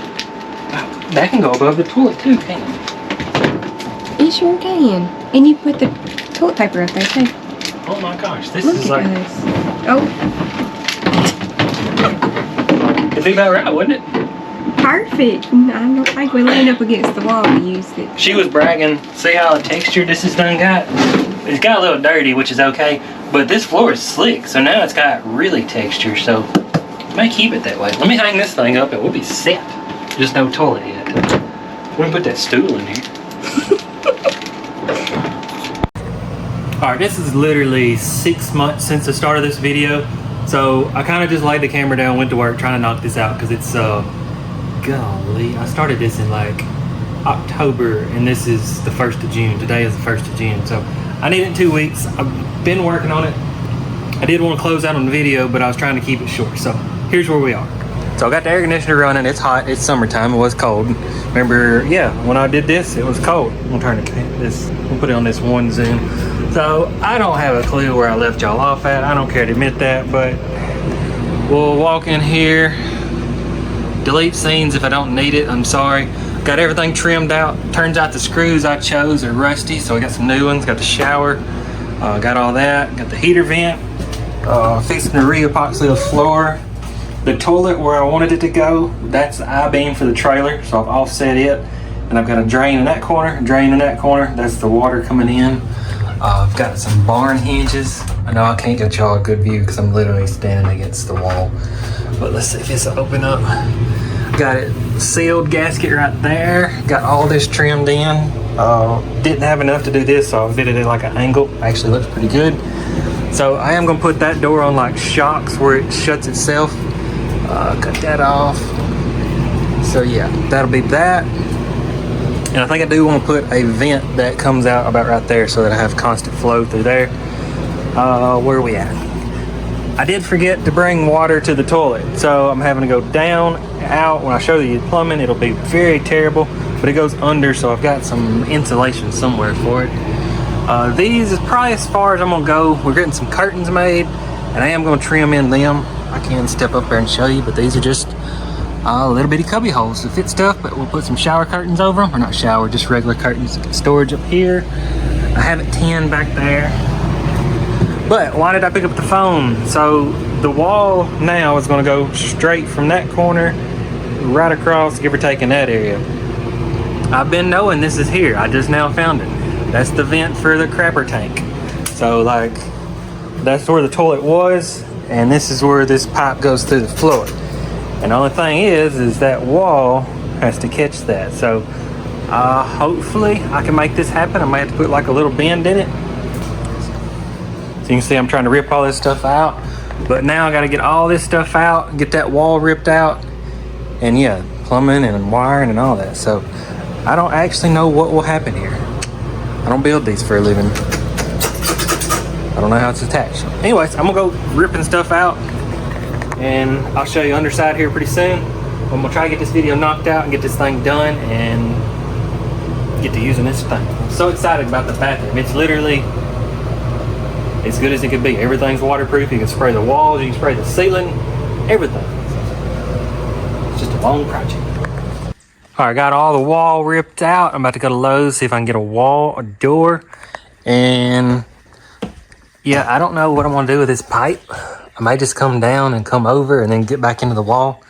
S1: That can go above the toilet too, can't it?
S2: It sure can. And you put the toilet paper up there too.
S1: Oh my gosh, this
S2: Look
S1: is
S2: at
S1: like...
S2: this. Oh,
S1: It'd be about right, wouldn't it?
S2: perfect. I don't think we leaned up against the wall to use it.
S1: She was bragging, see how the texture this has done got? It's got a little dirty, which is okay, but this floor is slick, so now it's got really texture, so I may keep it that way. Let me hang this thing up and we'll be set. Just no toilet yet. We're gonna put that stool in here. Alright, this is literally 6 months since the start of this video, so I kind of just laid the camera down, went to work trying to knock this out because it's, golly, I started this in like October and this is the 1st of June. Today is the 1st of June, so I need it in 2 weeks. I've been working on it. I did want to close out on the video, but I was trying to keep it short, so here's where we are. So I got the air conditioner running. It's hot. It's summertime. It was cold. Remember, yeah, when I did this, it was cold. We'll turn this. We'll put it on this one zoom. So I don't have a clue where I left y'all off at. I don't care to admit that, but we'll walk in here. Delete scenes if I don't need it. I'm sorry. Got everything trimmed out. Turns out the screws I chose are rusty, so I got some new ones. Got the shower. Got all that. Got the heater vent. Fixing to re-epoxy the floor. The toilet where I wanted it to go, that's the I-beam for the trailer, so I've offset it. And I've got a drain in that corner, drain in that corner. That's the water coming in. I've got some barn hinges. I know I can't get y'all a good view because I'm literally standing against the wall. But let's see if this will open up. Got it sealed gasket right there. Got all this trimmed in. Didn't have enough to do this, so I did it at like an angle. Actually looks pretty good. So I am gonna put that door on like shocks where it shuts itself. Cut that off. So yeah, that'll be that. And I think I do want to put a vent that comes out about right there so that I have constant flow through there. Where are we at? I did forget to bring water to the toilet, so I'm having to go down, out. When I show you the plumbing, it'll be very terrible, but it goes under, so I've got some insulation somewhere for it. These is probably as far as I'm gonna go. We're getting some curtains made, and I am gonna trim in them. I can step up there and show you, but these are just little bitty cubby holes to fit stuff, but we'll put some shower curtains over them, or not shower, just regular curtains. Storage up here. I have it 10 back there. But why did I pick up the phone? So the wall now is gonna go straight from that corner right across, give or take, in that area. I've been knowing this is here. I just now found it. That's the vent for the crapper tank. So like, that's where the toilet was, and this is where this pipe goes through the floor. And the only thing is that wall has to catch that. So hopefully I can make this happen. I might have to put like a little bend in it. So you can see I'm trying to rip all this stuff out. But now I gotta get all this stuff out, get that wall ripped out, and yeah, plumbing and wiring and all that. So I don't actually know what will happen here. I don't build these for a living. I don't know how it's attached. Anyways, I'm gonna go ripping stuff out, and I'll show you underside here pretty soon. I'm gonna try to get this video knocked out and get this thing done and get to using this thing. I'm so excited about the bathroom. It's literally as good as it could be. Everything's waterproof. You can spray the walls, you can spray the ceiling, everything. It's just a long project. All right, got all the wall ripped out. I'm about to go to Lowe's, see if I can get a wall, a door, and yeah, I don't know what I'm gonna do with this pipe. I might just come down and come over and then get back into the wall.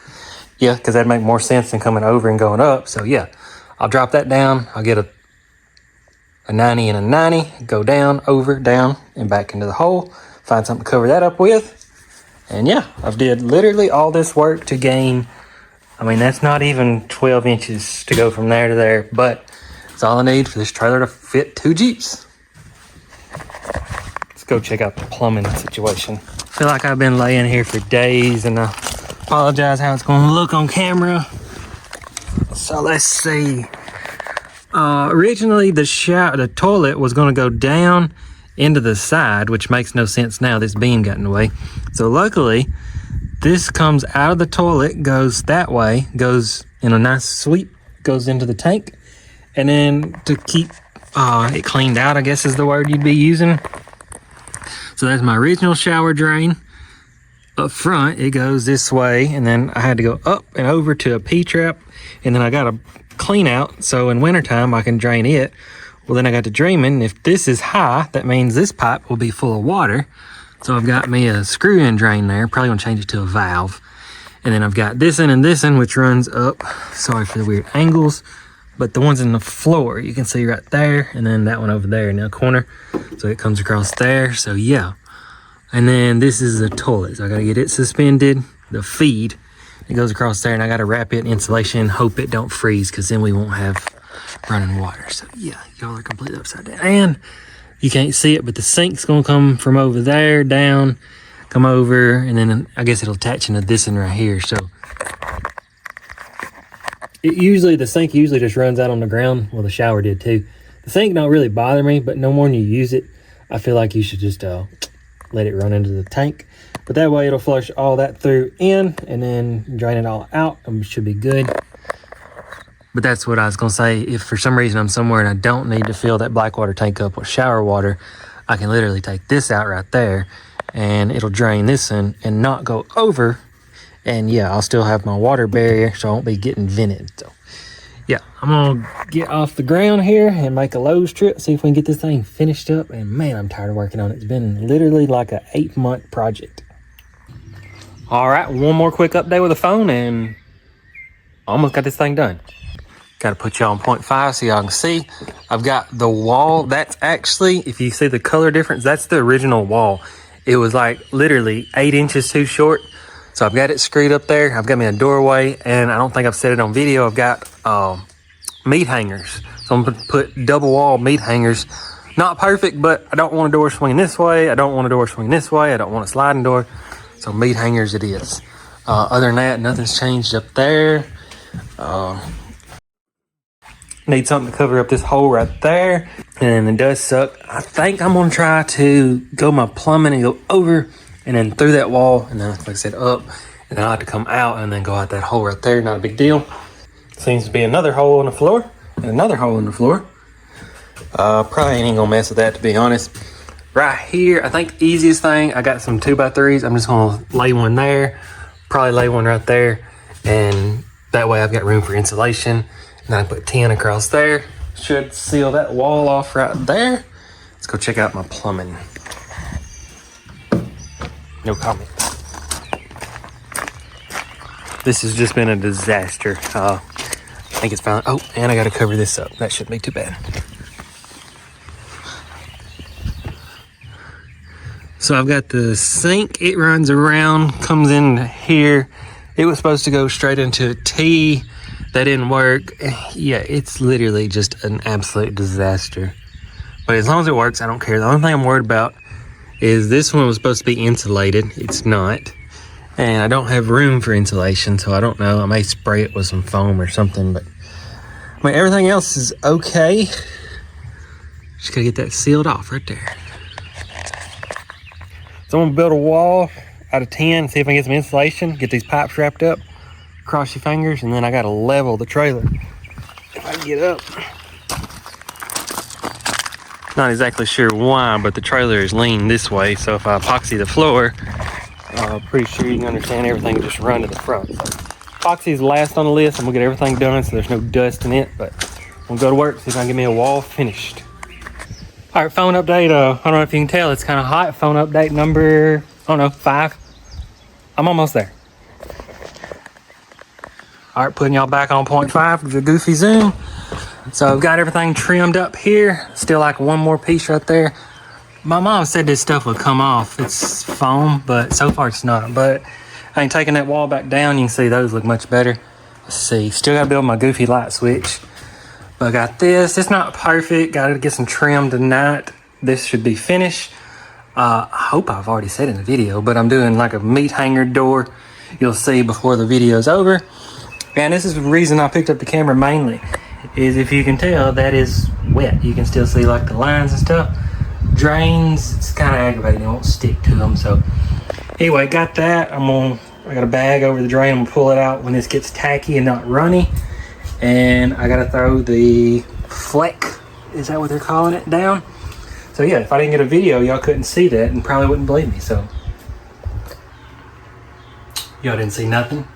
S1: Yeah, because that'd make more sense than coming over and going up. So yeah, I'll drop that down. I'll get a 90 and a 90, go down, over, down, and back into the hole. Find something to cover that up with. And yeah, I've did literally all this work to gain, I mean, that's not even 12 inches to go from there to there, but it's all I need for this trailer to fit 2 Jeeps. Let's go check out the plumbing situation. I feel like I've been laying here for days, and I apologize how it's going to look on camera. So let's see. Originally the toilet was going to go down into the side, which makes no sense now. This beam got in the way. So luckily, this comes out of the toilet, goes that way, goes in a nice sweep, goes into the tank, and then to keep it cleaned out, I guess is the word you'd be using. So that's my original shower drain. Up front, it goes this way, and then I had to go up and over to a P-trap, and then I got a clean out, so in wintertime I can drain it. Well, then I got to dreaming, if this is high, that means this pipe will be full of water. So I've got me a screw-in drain there, probably gonna change it to a valve. And then I've got this in and this in, which runs up, sorry for the weird angles, but the ones in the floor, you can see right there, and then that one over there in the corner. So it comes across there, so yeah. And then this is the toilet, so I gotta get it suspended, the feed. It goes across there, and I gotta wrap it in insulation, hope it don't freeze, because then we won't have running water. So yeah, y'all are completely upside down. And you can't see it, but the sink's gonna come from over there, down, come over, and then I guess it'll attach into this one right here. So the sink usually just runs out on the ground. Well, the shower did too. The sink don't really bother me, but no more than you use it, I feel like you should just let it run into the tank. But that way it'll flush all that through in and then drain it all out, and should be good. But that's what I was gonna say. If for some reason I'm somewhere and I don't need to fill that black water tank up with shower water, I can literally take this out right there and it'll drain this in and not go over. And yeah, I'll still have my water barrier, so I won't be getting vented. So yeah, I'm gonna get off the ground here and make a Lowe's trip, see if we can get this thing finished up. And man, I'm tired of working on it. It's been literally like an 8-month project. All right, one more quick update with the phone, and almost got this thing done. Got to put y'all on 0.5 so y'all can see. I've got the wall. That's actually, if you see the color difference, that's the original wall. It was like literally 8 inches too short. So I've got it screwed up there. I've got me a doorway, and I don't think I've said it on video. I've got meat hangers. So I'm gonna put double wall meat hangers. Not perfect, but I don't want a door swinging this way. I don't want a door swinging this way. I don't want a sliding door. So meat hangers it is. Other than that, nothing's changed up there. Need something to cover up this hole right there. And it does suck. I think I'm gonna try to go my plumbing and go over and then through that wall, and then like I said, up, and then I'll have to come out and then go out that hole right there. Not a big deal. Seems to be another hole in the floor and another hole in the floor. Probably ain't gonna mess with that, to be honest. Right here, I think the easiest thing, I got some 2x3s. I'm just gonna lay one there, probably lay one right there, and that way I've got room for insulation. And then I put 10 across there. Should seal that wall off right there. Let's go check out my plumbing. No comment. This has just been a disaster. I think it's fine. Oh, and I gotta cover this up. That shouldn't be too bad. So I've got the sink. It runs around, comes in here. It was supposed to go straight into a T. That didn't work. Yeah, it's literally just an absolute disaster. But as long as it works, I don't care. The only thing I'm worried about is this one was supposed to be insulated. It's not. And I don't have room for insulation, so I don't know. I may spray it with some foam or something, but I mean, everything else is okay. Just gotta get that sealed off right there. So I'm gonna build a wall out of 10, see if I can get some insulation, get these pipes wrapped up, cross your fingers, and then I gotta level the trailer. If I can get up. Not exactly sure why, but the trailer is leaned this way, so if I epoxy the floor, pretty sure you can understand everything will just run to the front. So, epoxy is last on the list. I'm gonna get everything done so there's no dust in it, but I'm gonna go to work, see if I can get me a wall finished. All right, phone update. I don't know if you can tell, it's kind of hot. Phone update number, I don't know, 5. I'm almost there. All right, putting y'all back on 0.5 with the goofy zoom. So I've got everything trimmed up here. Still like one more piece right there. My mom said this stuff would come off. It's foam, but so far it's not. But I ain't taking that wall back down. You can see those look much better. Let's see, still gotta build my goofy light switch. But I got this, it's not perfect. Gotta get some trim tonight. This should be finished. I hope I've already said in the video, but I'm doing like a meat hanger door. You'll see before the video's over. And this is the reason I picked up the camera mainly, is if you can tell, that is wet. You can still see like the lines and stuff. Drains, it's kind of aggravating, it won't stick to them. So anyway, got that. I got a bag over the drain. I'm gonna pull it out when this gets tacky and not runny. And I gotta throw the fleck, is that what they're calling it, down? So yeah, if I didn't get a video, y'all couldn't see that and probably wouldn't believe me. So y'all didn't see nothing.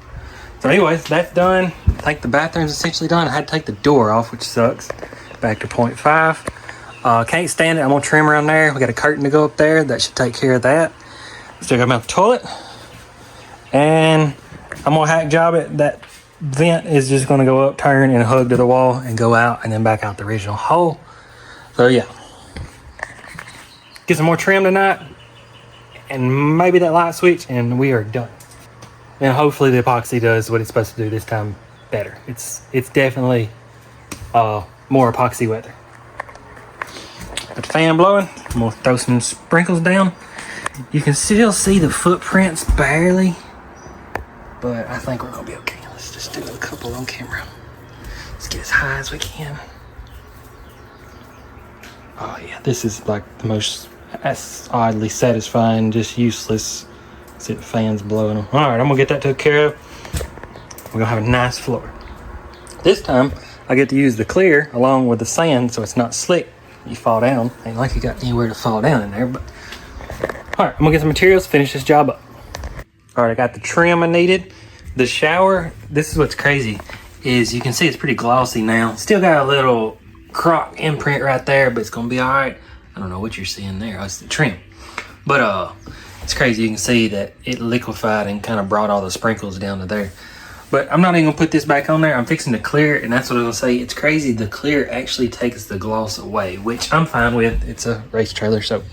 S1: So anyways, that's done. I think the bathroom's essentially done. I had to take the door off, which sucks. Back to 0.5. Can't stand it. I'm gonna trim around there. We got a curtain to go up there. That should take care of that. Still got my toilet. And I'm gonna hack job it. That vent is just gonna go up, turn, and hug to the wall and go out and then back out the original hole. So yeah. Get some more trim tonight. And maybe that light switch, and we are done. And hopefully the epoxy does what it's supposed to do this time better. It's definitely more epoxy weather. Got the fan blowing. I'm gonna throw some sprinkles down. You can still see the footprints barely, but I think we're gonna be okay. Let's just do a couple on camera. Let's get as high as we can. Oh yeah, this is like the most oddly satisfying, just useless. See the fans blowing them. All right, I'm gonna get that taken care of. We're gonna have a nice floor. This time, I get to use the clear along with the sand so it's not slick. You fall down. Ain't like you got anywhere to fall down in there, but. All right, I'm gonna get some materials, finish this job up. All right, I got the trim I needed. The shower, this is what's crazy, is you can see it's pretty glossy now. Still got a little croc imprint right there, but it's gonna be all right. I don't know what you're seeing there, it's the trim. But it's crazy, you can see that it liquefied and kind of brought all the sprinkles down to there. But I'm not even gonna put this back on there. I'm fixing to clear it, and that's what I'm gonna say. It's crazy, the clear actually takes the gloss away, which I'm fine with. It's a race trailer, so.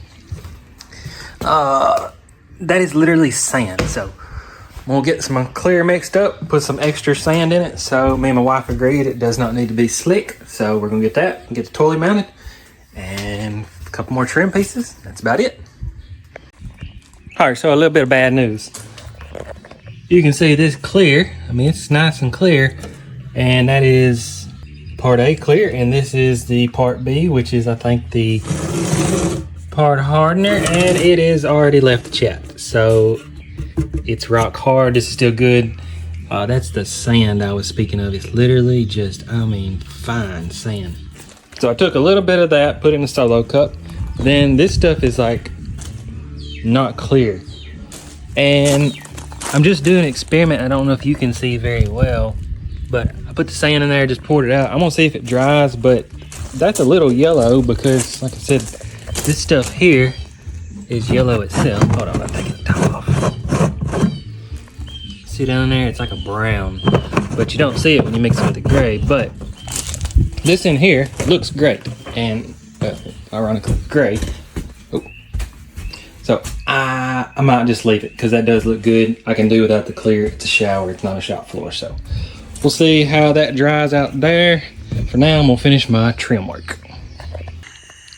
S1: That is literally sand, so we'll get some clear mixed up, put some extra sand in it. So me and my wife agreed it does not need to be slick, so we're gonna get that and get the toilet mounted and a couple more trim pieces. That's about it. All right, so a little bit of bad news. You can see this clear. I mean, it's nice and clear, and that is part A clear, and this is the part B, which is I think the part hardener, and it is already left the chat, so it's rock hard. This is still good. That's the sand I was speaking of. It's literally just, I mean, fine sand. So I took a little bit of that, put it in a solo cup. Then this stuff is like not clear, and I'm just doing an experiment. I don't know if you can see very well, but I put the sand in there, just poured it out. I'm gonna see if it dries, but that's a little yellow because, like I said, this stuff here is yellow itself. Hold on, I'll take the top off. See down there, it's like a brown, but you don't see it when you mix it with the gray. But this in here looks great, and ironically gray. Oh. So I might just leave it because that does look good. I can do without the clear. It's a shower, it's not a shop floor. So we'll see how that dries out there. For now, I'm gonna finish my trim work.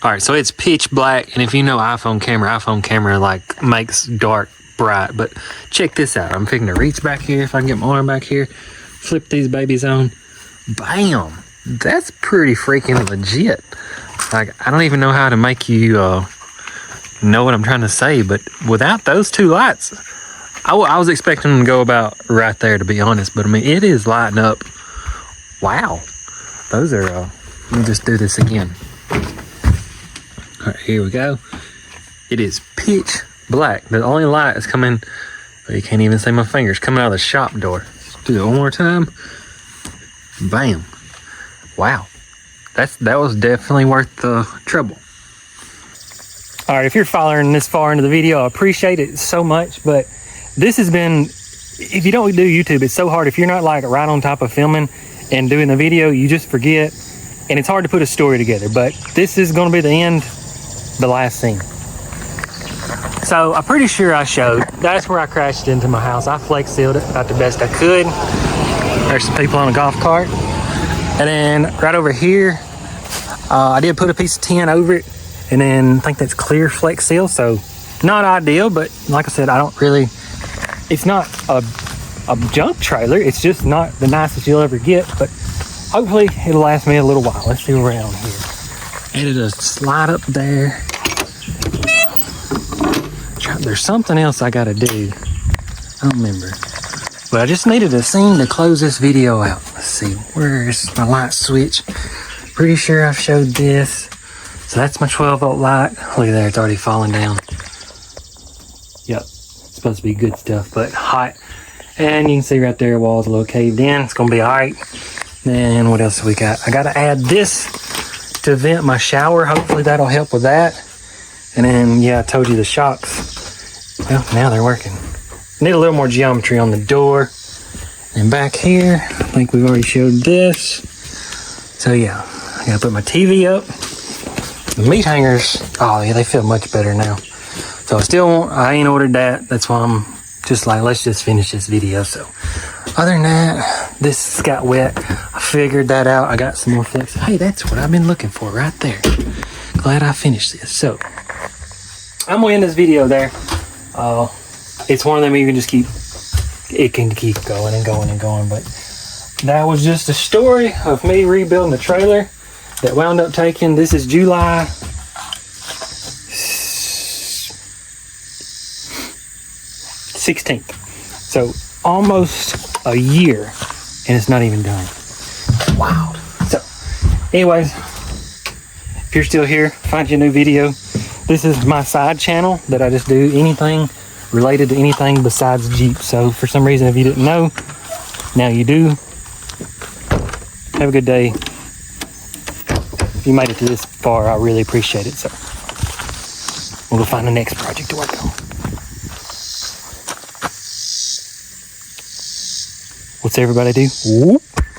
S1: All right, so it's pitch black, and if you know iPhone camera like makes dark bright, but check this out. I'm fixing to reach back here, if I can get my arm back here, flip these babies on, bam, that's pretty freaking legit. Like, I don't even know how to make you know what I'm trying to say, but without those two lights, I was expecting them to go about right there, to be honest. But I mean, it is lighting up. Wow. Those are, let me just do this again. All right, here we go. It is pitch black. The only light is coming, well, you can't even see my fingers, coming out of the shop door. Let's do it one more time. Bam. Wow. That was definitely worth the trouble. All right, if you're following this far into the video, I appreciate it so much, but this has been, if you don't do YouTube, it's so hard. If you're not like right on top of filming and doing the video, you just forget, and it's hard to put a story together. But this is gonna be the end, the last scene. So I'm pretty sure I showed, that's where I crashed into my house. I flex sealed it about the best I could. There's some people on a golf cart. And then right over here, I did put a piece of tin over it, and then I think that's clear flex seal. So not ideal, but like I said, I don't really, it's not a junk trailer. It's just not the nicest you'll ever get, but hopefully it'll last me a little while. Let's see what we're on here. Added a slide up there. There's something else I gotta do. I don't remember. But I just needed a scene to close this video out. Let's see, where's my light switch? Pretty sure I've showed this. So that's my 12-volt light. Look at there, it's already falling down. Yep, it's supposed to be good stuff, but hot. And you can see right there, wall's a little caved in. It's gonna be all right. Then what else have we got? I gotta add this to vent my shower. Hopefully that'll help with that. And then, yeah, I told you the shocks. Well, now they're working. Need a little more geometry on the door. And back here, I think we've already showed this. So yeah, I gotta put my TV up. The meat hangers, oh yeah, they feel much better now. So I ain't ordered that. That's why I'm just like, let's just finish this video. So other than that, this got wet. I figured that out. I got some more flex. Hey, that's what I've been looking for right there. Glad I finished this. So I'm gonna end this video there. It's one of them you can just keep, it can keep going and going and going, but that was just a story of me rebuilding the trailer that wound up taking, this is July 16th. So almost a year, and it's not even done. Wow. So anyways, if you're still here, find you a new video. This is my side channel that I just do anything related to anything besides Jeep. So for some reason, if you didn't know, now you do. Have a good day. If you made it to this far, I really appreciate it. So we'll go find the next project to work on. What's everybody do? Whoop.